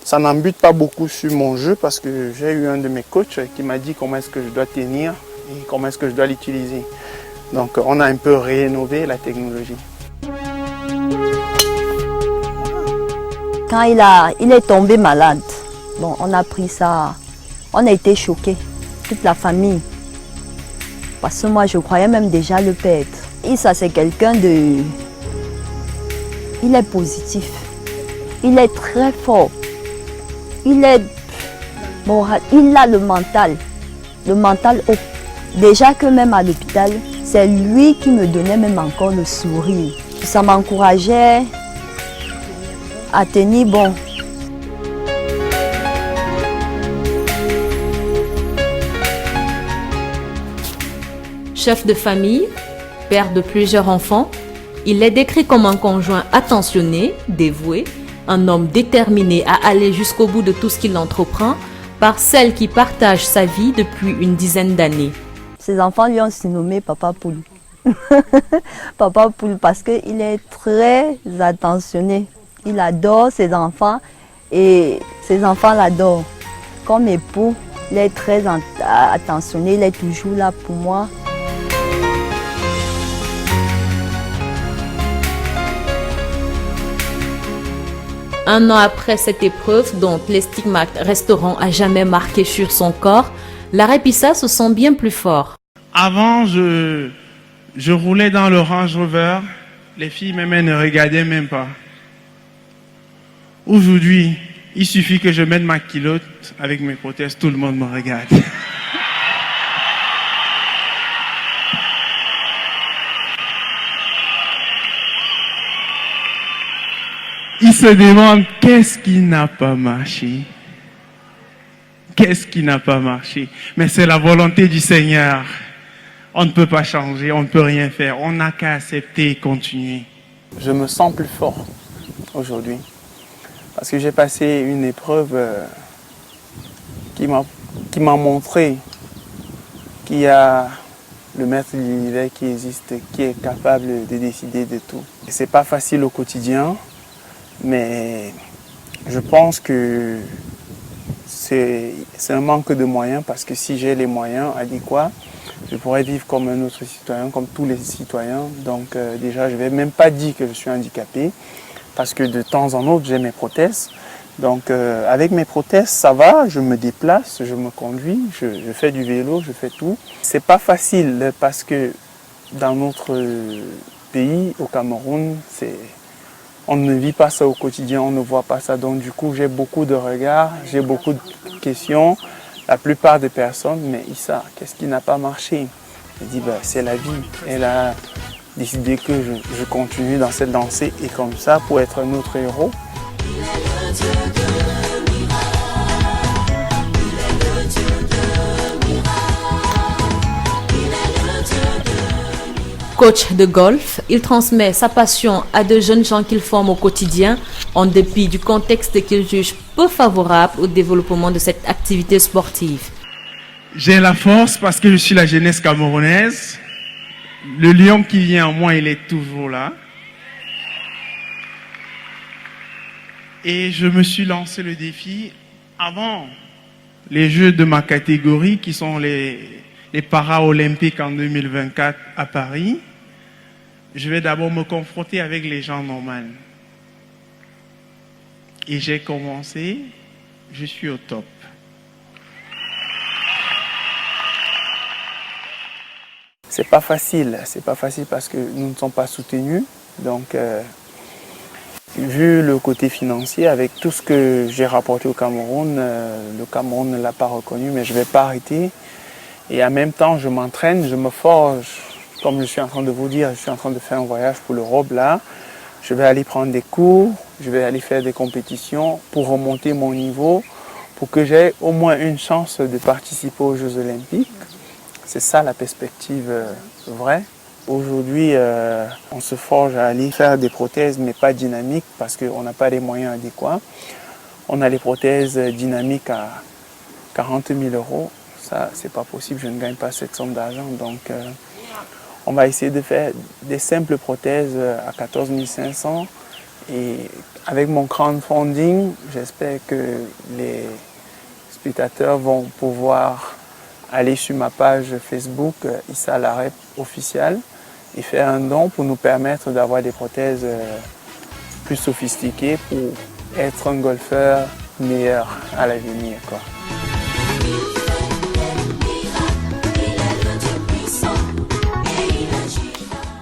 Ça n'embute pas beaucoup sur mon jeu parce que j'ai eu un de mes coachs qui m'a dit comment est-ce que je dois tenir et comment est-ce que je dois l'utiliser. Donc on a un peu rénové la technologie. Quand il est tombé malade, bon, on a pris ça, on a été choqués, toute la famille. Parce que moi je croyais même déjà le perdre. Et ça c'est quelqu'un de... Il est positif, il est très fort. Il est moral, il a le mental haut. Déjà que même à l'hôpital, c'est lui qui me donnait même encore le sourire. Ça m'encourageait à tenir bon. Chef de famille, père de plusieurs enfants, il est décrit comme un conjoint attentionné, dévoué, un homme déterminé à aller jusqu'au bout de tout ce qu'il entreprend par celle qui partage sa vie depuis une dizaine d'années. Ses enfants lui ont surnommé Papa Poule. Papa Poule parce qu'il est très attentionné. Il adore ses enfants et ses enfants l'adorent. Comme époux, il est très attentionné, il est toujours là pour moi. Un an après cette épreuve, dont les stigmates resteront à jamais marqués sur son corps, Larep Issa se sent bien plus fort. Avant, je roulais dans le Range Rover, les filles même elles ne regardaient même pas. Aujourd'hui, il suffit que je mette ma culotte avec mes prothèses, tout le monde me regarde. Il se demande qu'est-ce qui n'a pas marché. Qu'est-ce qui n'a pas marché? Mais c'est la volonté du Seigneur. On ne peut pas changer, on ne peut rien faire. On n'a qu'à accepter et continuer. Je me sens plus fort aujourd'hui. Parce que j'ai passé une épreuve qui m'a montré qu'il y a le maître de l'univers qui existe, qui est capable de décider de tout. Et c'est pas facile au quotidien. Mais je pense que c'est un manque de moyens parce que si j'ai les moyens adéquats, je pourrais vivre comme un autre citoyen, comme tous les citoyens. Donc déjà, je ne vais même pas dire que je suis handicapé parce que de temps en autre, j'ai mes prothèses. Donc avec mes prothèses, ça va, je me déplace, je me conduis, je fais du vélo, je fais tout. C'est pas facile parce que dans notre pays, au Cameroun, on ne vit pas ça au quotidien, on ne voit pas ça. Donc du coup, j'ai beaucoup de regards, j'ai beaucoup de questions. La plupart des personnes, mais Issa, qu'est-ce qui n'a pas marché? Je dis, ben, c'est la vie. Elle a décidé que je continue dans cette lancée et comme ça, pour être un autre héros. Coach de golf, il transmet sa passion à de jeunes gens qu'il forme au quotidien, en dépit du contexte qu'il juge peu favorable au développement de cette activité sportive. J'ai la force parce que je suis la jeunesse camerounaise. Le lion qui vient en moi, il est toujours là. Et je me suis lancé le défi avant les Jeux de ma catégorie, qui sont les Para-Olympiques en 2024 à Paris. Je vais d'abord me confronter avec les gens normaux. Et j'ai commencé, je suis au top. c'est pas facile parce que nous ne sommes pas soutenus. Donc, vu le côté financier, avec tout ce que j'ai rapporté au Cameroun, le Cameroun ne l'a pas reconnu, mais je ne vais pas arrêter. Et en même temps, je m'entraîne, je me forge. Comme je suis en train de vous dire, je suis en train de faire un voyage pour l'Europe là. Je vais aller prendre des cours, je vais aller faire des compétitions pour remonter mon niveau, pour que j'aie au moins une chance de participer aux Jeux Olympiques. C'est ça la perspective vraie. Aujourd'hui, on se forge à aller faire des prothèses, mais pas dynamiques, parce qu'on n'a pas les moyens adéquats. On a les prothèses dynamiques à 40 000 €. Ça, c'est pas possible, je ne gagne pas cette somme d'argent. Donc, on va essayer de faire des simples prothèses à 14 500. Et avec mon crowdfunding, j'espère que les spectateurs vont pouvoir aller sur ma page Facebook, Issa Larep officielle, et faire un don pour nous permettre d'avoir des prothèses plus sophistiquées pour être un golfeur meilleur à l'avenir.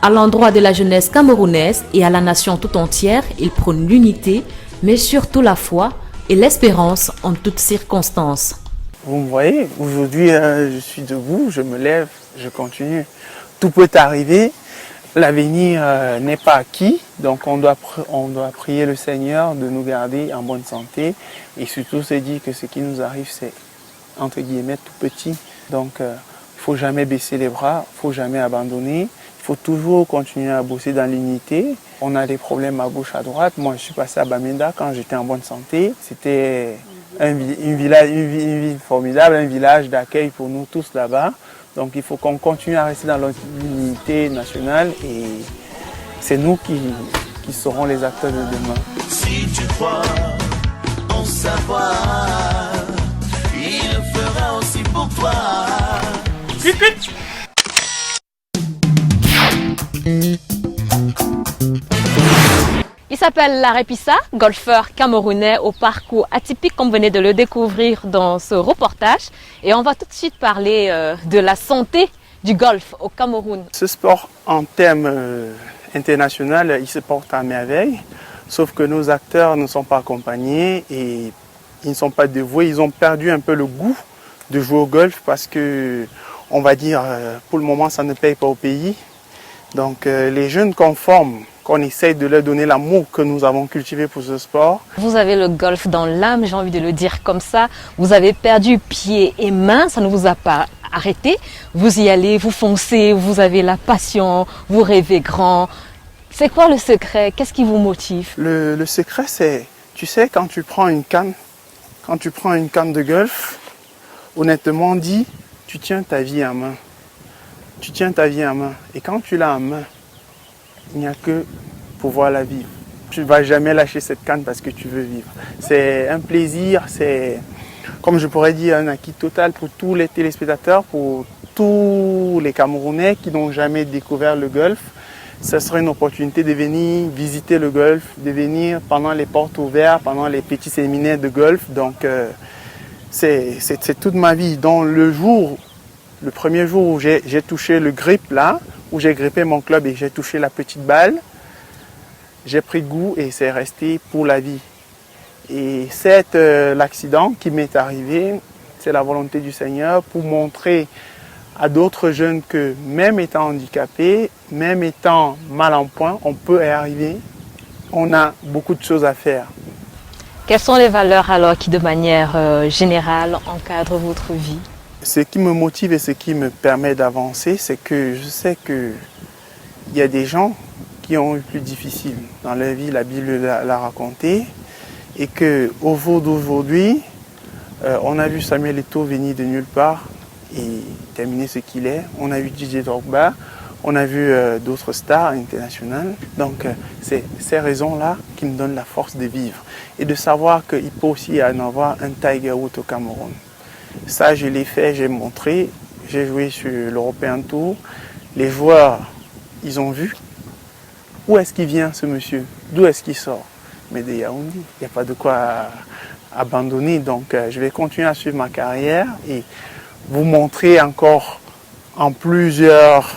À l'endroit de la jeunesse camerounaise et à la nation tout entière, il prône l'unité, mais surtout la foi et l'espérance en toutes circonstances. Vous me voyez, aujourd'hui je suis debout, je me lève, je continue. Tout peut arriver, l'avenir n'est pas acquis, donc on doit prier le Seigneur de nous garder en bonne santé et surtout se dire que ce qui nous arrive c'est entre guillemets tout petit. Donc il ne faut jamais baisser les bras, il ne faut jamais abandonner, il faut toujours continuer à bosser dans l'unité. On a des problèmes à gauche, à droite. Moi je suis passé à Bamenda quand j'étais en bonne santé, c'était une ville formidable, un village d'accueil pour nous tous là-bas. Donc il faut qu'on continue à rester dans l'unité nationale et c'est nous qui serons les acteurs de demain. Si tu crois en savoir, il le fera aussi pour toi. Il s'appelle Larep Issa, golfeur camerounais au parcours atypique comme vous venez de le découvrir dans ce reportage. Et on va tout de suite parler de la santé du golf au Cameroun. Ce sport en termes internationaux, il se porte à merveille, sauf que nos acteurs ne sont pas accompagnés et ils ne sont pas dévoués. Ils ont perdu un peu le goût de jouer au golf parce que, on va dire, pour le moment, ça ne paye pas au pays. Donc les jeunes qu'on forme, qu'on essaye de leur donner l'amour que nous avons cultivé pour ce sport. Vous avez le golf dans l'âme, j'ai envie de le dire comme ça. Vous avez perdu pieds et mains, ça ne vous a pas arrêté. Vous y allez, vous foncez, vous avez la passion, vous rêvez grand. C'est quoi le secret? Qu'est-ce qui vous motive? Le secret, c'est, tu sais, quand tu prends une canne de golf, honnêtement dit, tu tiens ta vie en main. Tu tiens ta vie en main. Et quand tu l'as en main, il n'y a que pouvoir la vivre. Tu ne vas jamais lâcher cette canne parce que tu veux vivre. C'est un plaisir, c'est, comme je pourrais dire, un acquis total pour tous les téléspectateurs, pour tous les Camerounais qui n'ont jamais découvert le golf. Ce serait une opportunité de venir visiter le golf, de venir pendant les portes ouvertes, pendant les petits séminaires de golf. Donc, c'est toute ma vie. Dans le premier jour où j'ai touché le grip là, où j'ai grippé mon club et j'ai touché la petite balle, j'ai pris goût et c'est resté pour la vie. Et c'est l'accident qui m'est arrivé, c'est la volonté du Seigneur pour montrer à d'autres jeunes que même étant handicapés, même étant mal en point, on peut y arriver. On a beaucoup de choses à faire. Quelles sont les valeurs alors qui de manière générale encadrent votre vie? Ce qui me motive et ce qui me permet d'avancer, c'est que je sais qu'il y a des gens qui ont eu plus difficile dans leur vie, la Bible l'a raconté, et qu'au jour d'aujourd'hui, on a vu Samuel Eto'o venir de nulle part et terminer ce qu'il est. On a vu Didier Drogba, on a vu d'autres stars internationales. Donc c'est ces raisons-là qui me donnent la force de vivre et de savoir qu'il peut aussi y en avoir un Tiger Woods au Cameroun. Ça, je l'ai fait, j'ai montré, j'ai joué sur l'European Tour. Les joueurs, ils ont vu où est-ce qu'il vient ce monsieur, d'où est-ce qu'il sort. Mais de Yaoundé, il n'y a pas de quoi abandonner. Donc, je vais continuer à suivre ma carrière et vous montrer encore en plusieurs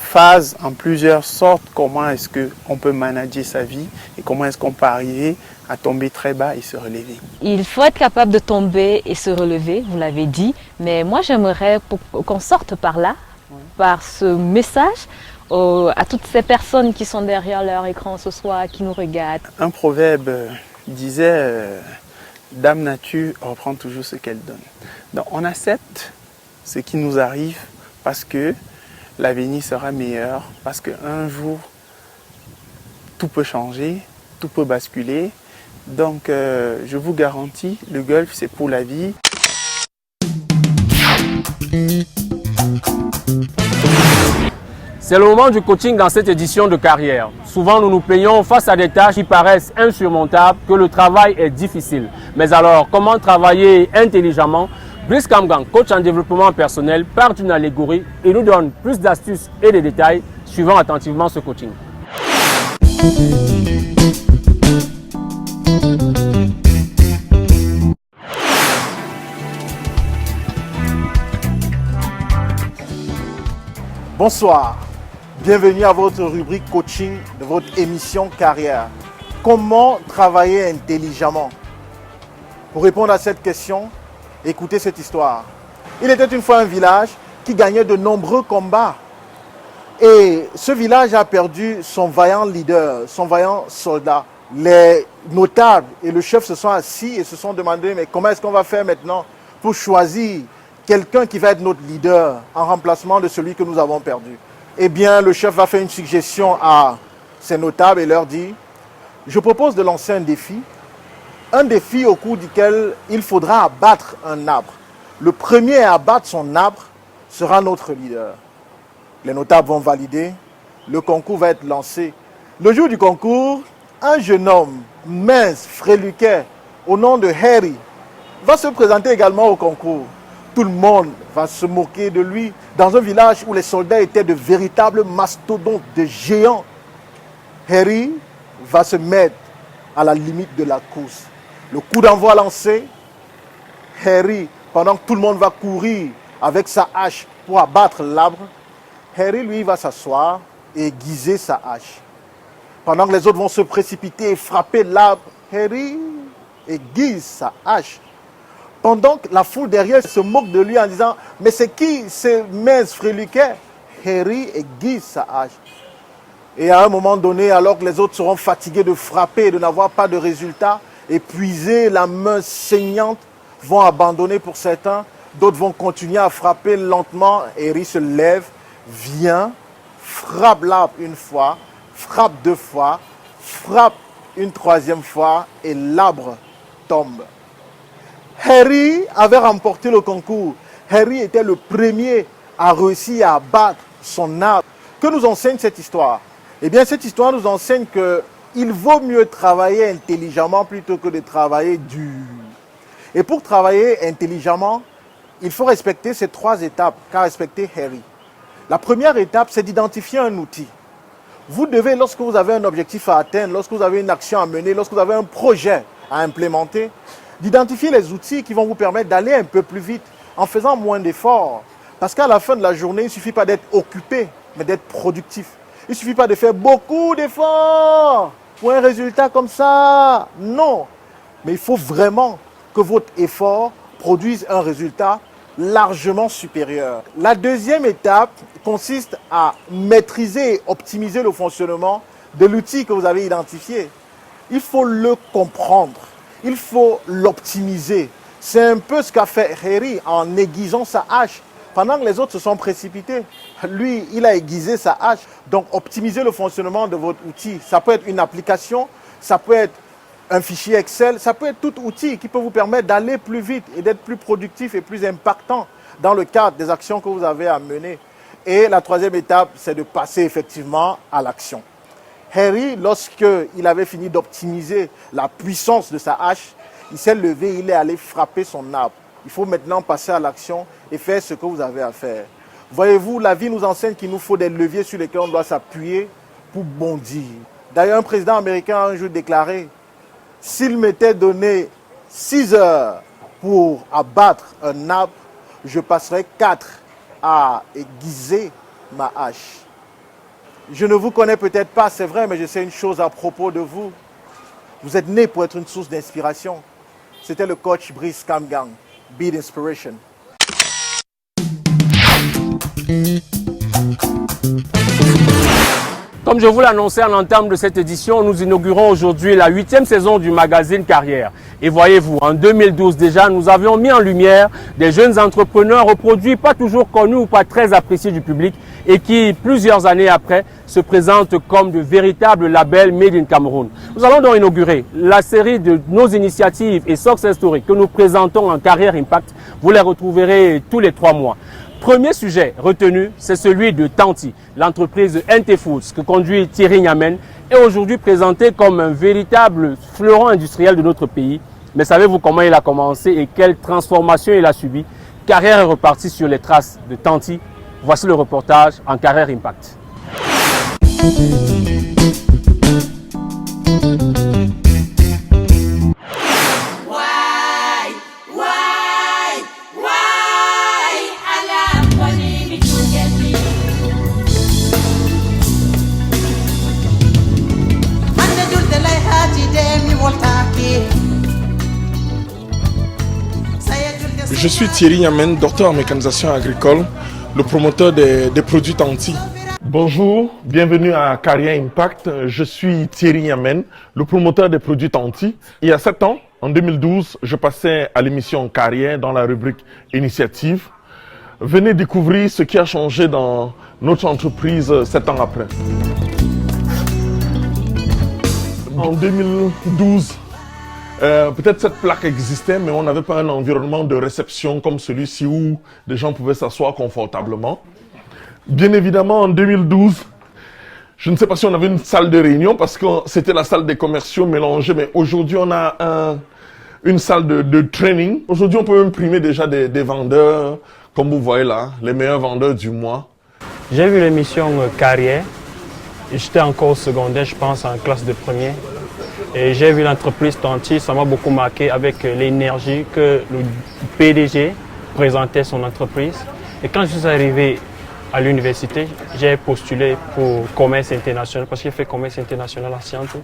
phases, en plusieurs sortes, comment est-ce qu'on peut manager sa vie et comment est-ce qu'on peut arriver à tomber très bas et se relever. Il faut être capable de tomber et se relever, vous l'avez dit, mais moi j'aimerais qu'on sorte par là, par ce message à toutes ces personnes qui sont derrière leur écran ce soir, qui nous regardent. Un proverbe disait Dame Nature reprend toujours ce qu'elle donne. Donc on accepte ce qui nous arrive parce que l'avenir sera meilleur, parce qu'un jour tout peut changer, tout peut basculer. Donc je vous garantis, le golf c'est pour la vie. C'est le moment du coaching dans cette édition de carrière. Souvent, nous nous plaignons face à des tâches qui paraissent insurmontables, que le travail est difficile. Mais alors, comment travailler intelligemment? Brice Kamgang, coach en développement personnel, part d'une allégorie et nous donne plus d'astuces et de détails, suivant attentivement ce coaching. Bonsoir, bienvenue à votre rubrique coaching de votre émission carrière. Comment travailler intelligemment? Pour répondre à cette question, écoutez cette histoire. Il était une fois un village qui gagnait de nombreux combats. Et ce village a perdu son vaillant leader, son vaillant soldat. Les notables et le chef se sont assis et se sont demandé mais comment est-ce qu'on va faire maintenant pour choisir quelqu'un qui va être notre leader en remplacement de celui que nous avons perdu. Eh bien, le chef va faire une suggestion à ses notables et leur dit « Je propose de lancer un défi au cours duquel il faudra abattre un arbre. Le premier à abattre son arbre sera notre leader. » Les notables vont valider, le concours va être lancé. Le jour du concours, un jeune homme mince, fréluquet, au nom de Harry, va se présenter également au concours. Tout le monde va se moquer de lui. Dans un village où les soldats étaient de véritables mastodontes, de géants, Harry va se mettre à la limite de la course. Le coup d'envoi lancé, Harry, pendant que tout le monde va courir avec sa hache pour abattre l'arbre, Harry, lui, va s'asseoir et aiguiser sa hache. Pendant que les autres vont se précipiter et frapper l'arbre, Harry aiguise sa hache. Pendant que la foule derrière se moque de lui en disant « Mais c'est qui ce mince fréluquet ?» Harry aiguise sa hache. Et à un moment donné, alors que les autres seront fatigués de frapper et de n'avoir pas de résultat, épuisés, la main saignante, vont abandonner pour certains, d'autres vont continuer à frapper lentement. Harry se lève, vient, frappe l'arbre une fois, frappe deux fois, frappe une troisième fois et l'arbre tombe. Harry avait remporté le concours. Harry était le premier à réussir à abattre son arbre. Que nous enseigne cette histoire? Eh bien, cette histoire nous enseigne qu'il vaut mieux travailler intelligemment plutôt que de travailler dur. Et pour travailler intelligemment, il faut respecter ces trois étapes qu'a respecté Harry. La première étape, c'est d'identifier un outil. Vous devez, lorsque vous avez un objectif à atteindre, lorsque vous avez une action à mener, lorsque vous avez un projet à implémenter, d'identifier les outils qui vont vous permettre d'aller un peu plus vite en faisant moins d'efforts. Parce qu'à la fin de la journée, il ne suffit pas d'être occupé, mais d'être productif. Il ne suffit pas de faire beaucoup d'efforts pour un résultat comme ça. Non. Mais il faut vraiment que votre effort produise un résultat largement supérieur. La deuxième étape consiste à maîtriser et optimiser le fonctionnement de l'outil que vous avez identifié. Il faut le comprendre. Il faut l'optimiser. C'est un peu ce qu'a fait Harry en aiguisant sa hache. Pendant que les autres se sont précipités, lui, il a aiguisé sa hache. Donc, optimiser le fonctionnement de votre outil. Ça peut être une application, ça peut être un fichier Excel, ça peut être tout outil qui peut vous permettre d'aller plus vite et d'être plus productif et plus impactant dans le cadre des actions que vous avez à mener. Et la troisième étape, c'est de passer effectivement à l'action. Harry, lorsqu'il avait fini d'optimiser la puissance de sa hache, il s'est levé, il est allé frapper son arbre. Il faut maintenant passer à l'action et faire ce que vous avez à faire. Voyez-vous, la vie nous enseigne qu'il nous faut des leviers sur lesquels on doit s'appuyer pour bondir. D'ailleurs, un président américain a un jour déclaré « S'il m'était donné 6 heures pour abattre un arbre, je passerais 4 à aiguiser ma hache. » Je ne vous connais peut-être pas, c'est vrai, mais je sais une chose à propos de vous. Vous êtes né pour être une source d'inspiration. C'était le coach Brice Kamgang, Be the Inspiration. Comme je vous l'annonçais en entame de cette édition, nous inaugurons aujourd'hui la 8e saison du magazine Carrière. Et voyez-vous, en 2012 déjà, nous avions mis en lumière des jeunes entrepreneurs aux produits pas toujours connus ou pas très appréciés du public et qui, plusieurs années après, se présentent comme de véritables labels Made in Cameroun. Nous allons donc inaugurer la série de nos initiatives et success stories que nous présentons en Carrière Impact. Vous les retrouverez tous les 3 mois. Premier sujet retenu, c'est celui de Tanti, l'entreprise NT Foods que conduit Thierry Nyamen est aujourd'hui présenté comme un véritable fleuron industriel de notre pays. Mais savez-vous comment il a commencé et quelle transformation il a subi? Carrière est repartie sur les traces de Tanti. Voici le reportage en Carrière Impact. Je suis Thierry Nyamen, docteur en mécanisation agricole, le promoteur des produits Tanti. Bonjour, bienvenue à Carrière Impact. Je suis Thierry Nyamen, le promoteur des produits Tanti. Il y a 7 ans, en 2012, je passais à l'émission Carrière dans la rubrique Initiative. Venez découvrir ce qui a changé dans notre entreprise 7 ans après. En 2012, peut-être cette plaque existait, mais on n'avait pas un environnement de réception comme celui-ci où des gens pouvaient s'asseoir confortablement. Bien évidemment, en 2012, je ne sais pas si on avait une salle de réunion parce que c'était la salle des commerciaux mélangée, mais aujourd'hui on a une salle de training. Aujourd'hui, on peut imprimer déjà des vendeurs, comme vous voyez là, les meilleurs vendeurs du mois. J'ai vu l'émission Carrière. J'étais encore au secondaire, je pense, en classe de premier. Et j'ai vu l'entreprise Tanti, ça m'a beaucoup marqué avec l'énergie que le PDG présentait son entreprise. Et quand je suis arrivé à l'université, j'ai postulé pour commerce international parce que j'ai fait commerce international à Sciences.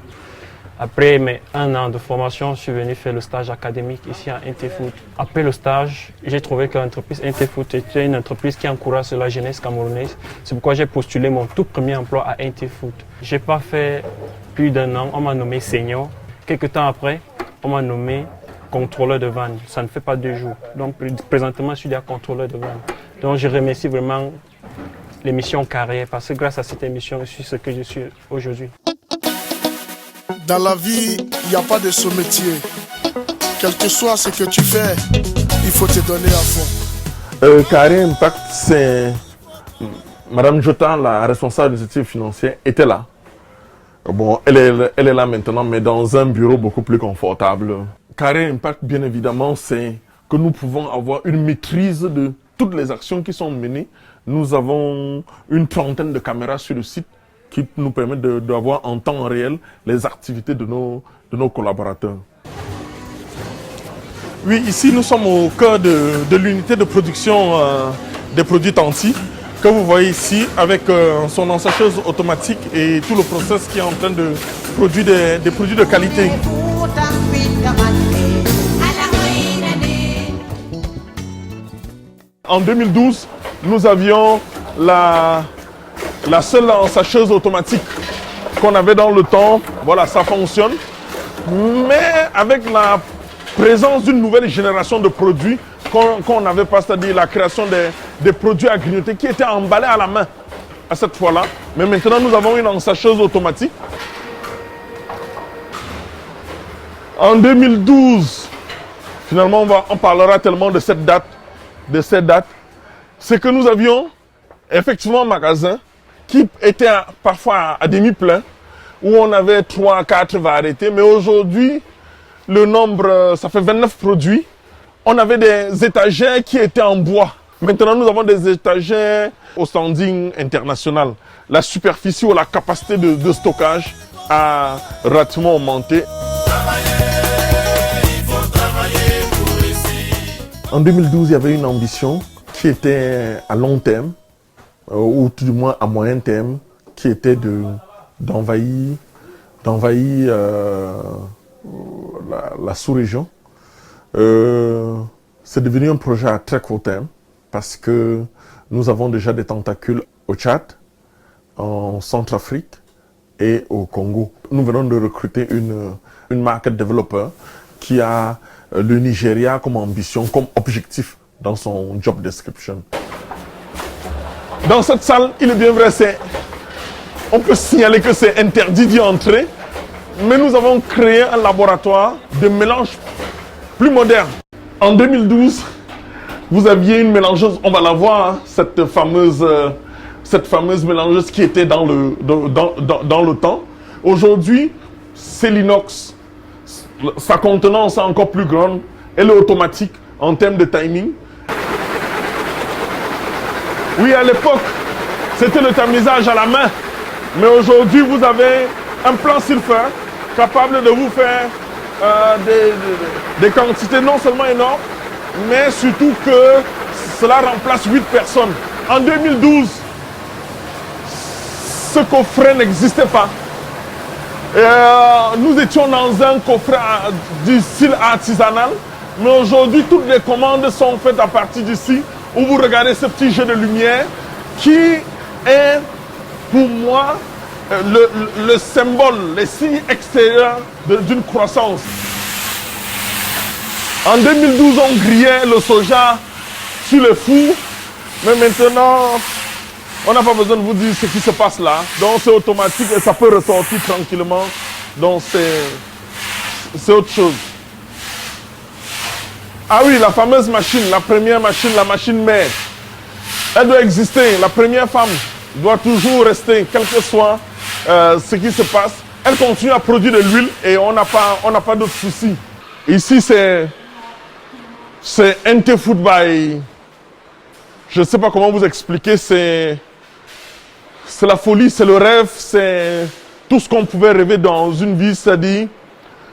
Après mes 1 an de formation, je suis venu faire le stage académique ici à NT Food. Après le stage, j'ai trouvé que l'entreprise NT Food était une entreprise qui encourage la jeunesse camerounaise. C'est pourquoi j'ai postulé mon tout premier emploi à NT Food. Je n'ai pas fait plus d'1 an, on m'a nommé senior. Quelques temps après, on m'a nommé contrôleur de vente. Ça ne fait pas 2 jours. Donc présentement, je suis déjà contrôleur de vente. Donc je remercie vraiment l'émission Carrière parce que grâce à cette émission, je suis ce que je suis aujourd'hui. Dans la vie, il n'y a pas de sous-métier. Quel que soit ce que tu fais, il faut te donner à fond. Carrière Impact, c'est... Madame Jota, la responsable des initiatives financières, était là. Bon, elle est là maintenant, mais dans un bureau beaucoup plus confortable. Carrière Impact, bien évidemment, c'est que nous pouvons avoir une maîtrise de toutes les actions qui sont menées. Nous avons une 30aine de caméras sur le site qui nous permettent d'avoir en temps réel les activités de nos collaborateurs. Oui, ici nous sommes au cœur de l'unité de production des produits Tanti, que vous voyez ici avec son ensacheuse automatique et tout le process qui est en train de produire des produits de qualité. En 2012, nous avions la seule ensacheuse automatique qu'on avait dans le temps. Voilà, ça fonctionne. Mais avec la présence d'une nouvelle génération de produits qu'on n'avait pas, c'est-à-dire la création des produits à grignoter qui étaient emballés à la main à cette fois-là. Mais maintenant, nous avons une ensacheuse automatique. En 2012, finalement, on parlera tellement de cette date, c'est que nous avions effectivement un magasin qui était parfois à demi-plein, où on avait 3 à 4 variétés, mais aujourd'hui, le nombre, ça fait 29 produits. On avait des étagères qui étaient en bois. Maintenant, nous avons des étagères au standing international. La superficie ou la capacité de stockage a relativement augmenté. En 2012, il y avait une ambition qui était à long terme, ou tout du moins à moyen terme, qui était d'envahir la sous-région. C'est devenu un projet à très court terme parce que nous avons déjà des tentacules au Tchad, en Centrafrique et au Congo. Nous venons de recruter une market developer qui a le Nigeria comme ambition, comme objectif dans son job description. Dans cette salle, il est bien vrai, on peut signaler que c'est interdit d'y entrer, mais nous avons créé un laboratoire de mélange plus moderne. En 2012, vous aviez une mélangeuse, on va la voir, hein, cette fameuse mélangeuse qui était dans le temps. Aujourd'hui, c'est l'inox. Sa contenance est encore plus grande. Elle est automatique en termes de timing. Oui, à l'époque, c'était le tamisage à la main. Mais aujourd'hui, vous avez un plan surfeur capable de vous faire des quantités non seulement énormes, mais surtout que cela remplace 8 personnes. En 2012, ce coffret n'existait pas. Nous étions dans un coffret du style artisanal, mais aujourd'hui, toutes les commandes sont faites à partir d'ici, où vous regardez ce petit jeu de lumière qui est, pour moi, le symbole, les signes extérieurs d'une croissance. En 2012, on grillait le soja sur le four, mais maintenant, on n'a pas besoin de vous dire ce qui se passe là. Donc c'est automatique et ça peut ressortir tranquillement. Donc c'est autre chose. Ah oui, la fameuse machine, la première machine, la machine mère. Elle doit exister. La première femme doit toujours rester, quel que soit ce qui se passe. Elle continue à produire de l'huile et on n'a pas d'autres soucis. Ici, c'est NT Food by... Je ne sais pas comment vous expliquer, c'est la folie, c'est le rêve, c'est tout ce qu'on pouvait rêver dans une vie, c'est-à-dire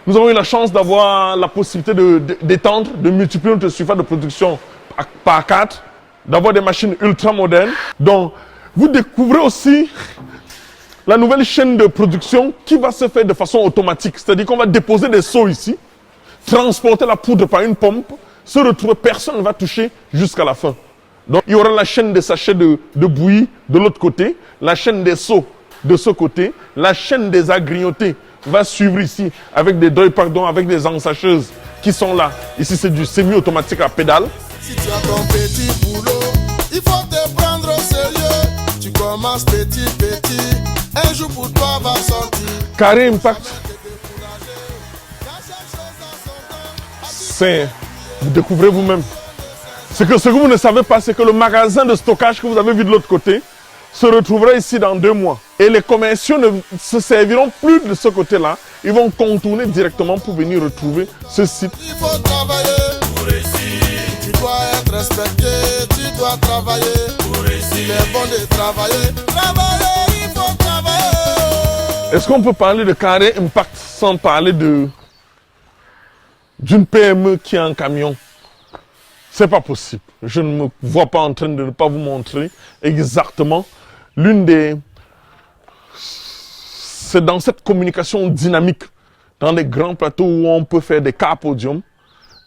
nous avons eu la chance d'avoir la possibilité d'étendre, de multiplier notre surface de production par 4, d'avoir des machines ultra modernes. Donc, vous découvrez aussi la nouvelle chaîne de production qui va se faire de façon automatique. C'est-à-dire qu'on va déposer des seaux ici, transporter la poudre par une pompe, se retrouver, personne ne va toucher jusqu'à la fin. Donc, il y aura la chaîne des sachets de bouillie de l'autre côté, la chaîne des seaux de ce côté, la chaîne des agrignotés va suivre ici avec des avec des ensacheuses qui sont là. Ici, c'est du semi-automatique à pédale. Si tu as ton petit boulot, il faut te prendre au sérieux. Tu commences petit, un jour pour toi va sortir. Carré Impact, vous découvrez vous-même. Ce que vous ne savez pas, c'est que le magasin de stockage que vous avez vu de l'autre côté se retrouvera ici dans 2 mois. Et les commerciaux ne se serviront plus de ce côté-là. Ils vont contourner directement pour venir retrouver ce site. Il faut travailler pour réussir. Tu dois être respecté, tu dois travailler pour réussir. Il est bon de travailler, il faut travailler. Est-ce qu'on peut parler de Carré Impact sans parler d'une PME qui a un camion? C'est pas possible. Je ne me vois pas en train de ne pas vous montrer exactement c'est dans cette communication dynamique, dans les grands plateaux où on peut faire des cas podium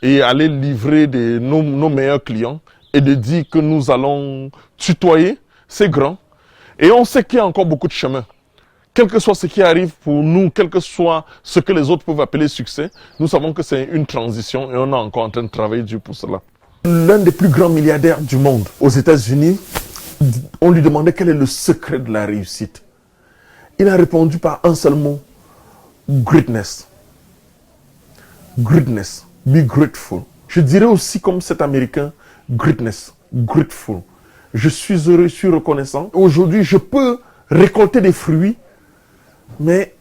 et aller livrer nos meilleurs clients et de dire que nous allons tutoyer ces grands. Et on sait qu'il y a encore beaucoup de chemin. Quel que soit ce qui arrive pour nous, quel que soit ce que les autres peuvent appeler succès, nous savons que c'est une transition et on est encore en train de travailler dur pour cela. L'un des plus grands milliardaires du monde, aux États-Unis, on lui demandait quel est le secret de la réussite. Il a répondu par un seul mot, greatness. Greatness, be grateful. Je dirais aussi comme cet Américain, greatness, grateful. Je suis heureux, je suis reconnaissant. Aujourd'hui, je peux récolter des fruits, mais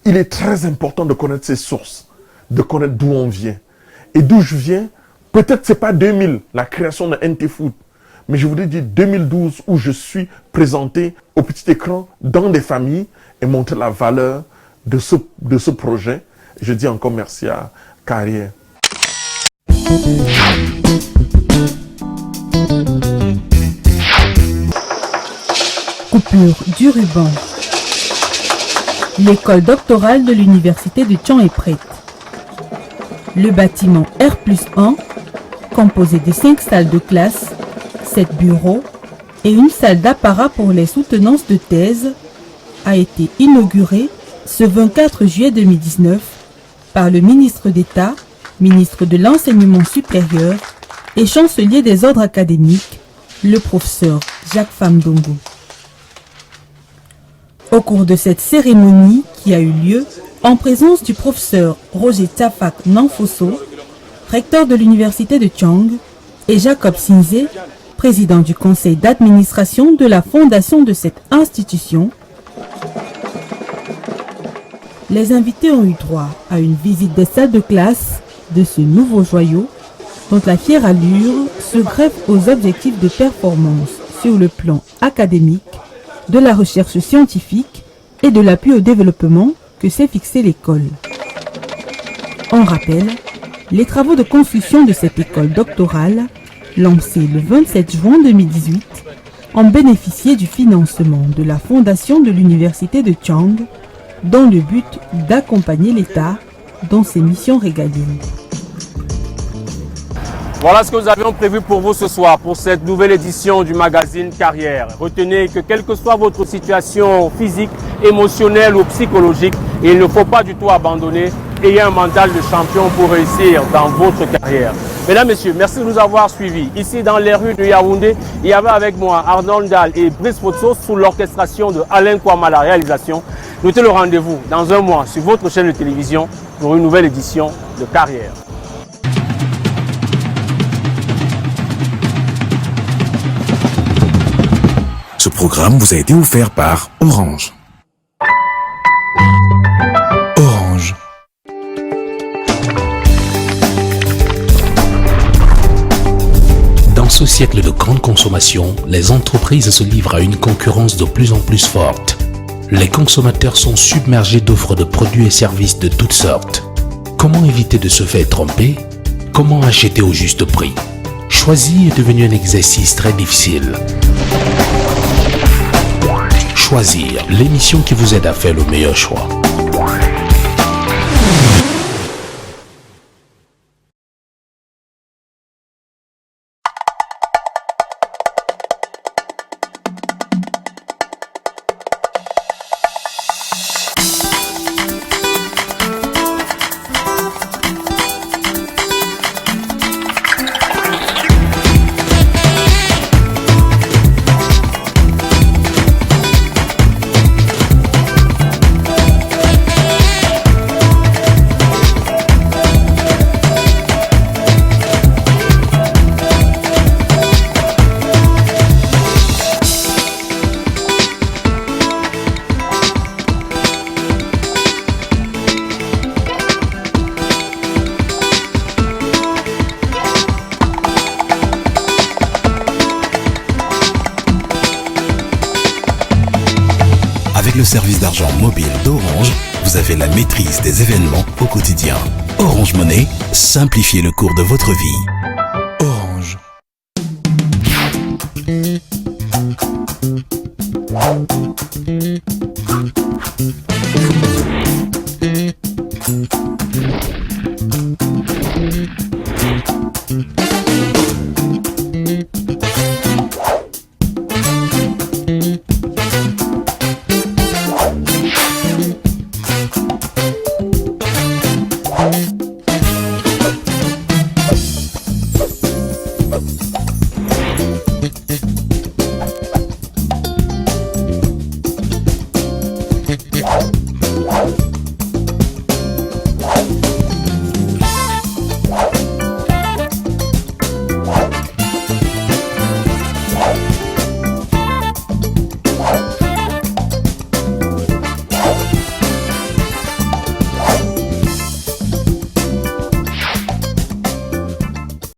il est très important de connaître ses sources, de connaître d'où on vient. Et d'où je viens, peut-être c'est pas 2000, la création de NT Food, mais je voudrais dire 2012 où je suis présenté au petit écran dans des familles et montrer la valeur de ce projet. Je dis encore merci à Carrière. Coupure du ruban. L'école doctorale de l'université de Thion est prête. Le bâtiment R+1, composé de 5 salles de classe, 7 bureaux et une salle d'apparat pour les soutenances de thèse, a été inauguré ce 24 juillet 2019 par le ministre d'État, ministre de l'Enseignement supérieur et chancelier des ordres académiques, le professeur Jacques Famdongo. Au cours de cette cérémonie qui a eu lieu en présence du professeur Roger Tafak Nanfosso, recteur de l'université de Thiong, et Jacob Sinze, président du conseil d'administration de la fondation de cette institution, les invités ont eu droit à une visite des salles de classe de ce nouveau joyau dont la fière allure se greffe aux objectifs de performance sur le plan académique, de la recherche scientifique et de l'appui au développement que s'est fixé l'école. On rappelle, les travaux de construction de cette école doctorale, lancée le 27 juin 2018, ont bénéficié du financement de la fondation de l'université de Thiong dans le but d'accompagner l'État dans ses missions régaliennes. Voilà ce que nous avions prévu pour vous ce soir, pour cette nouvelle édition du magazine Carrière. Retenez que quelle que soit votre situation physique, émotionnelle ou psychologique, il ne faut pas du tout abandonner. Ayez un mental de champion pour réussir dans votre carrière. Mesdames, Messieurs, merci de nous avoir suivis. Ici dans les rues de Yaoundé, il y avait avec moi Arnold Dahl et Brice Fotso sous l'orchestration de Alain Kouama, la réalisation. Notez le rendez-vous dans un mois sur votre chaîne de télévision pour une nouvelle édition de Carrière. Ce programme vous a été offert par Orange. Orange. Dans ce siècle de grande consommation, les entreprises se livrent à une concurrence de plus en plus forte. Les consommateurs sont submergés d'offres de produits et services de toutes sortes. Comment éviter de se faire tromper? Comment acheter au juste prix? Choisir est devenu un exercice très difficile. Choisir, l'émission qui vous aide à faire le meilleur choix. Avec le service d'argent mobile d'Orange, vous avez la maîtrise des événements au quotidien. Orange Money, simplifiez le cours de votre vie. Orange.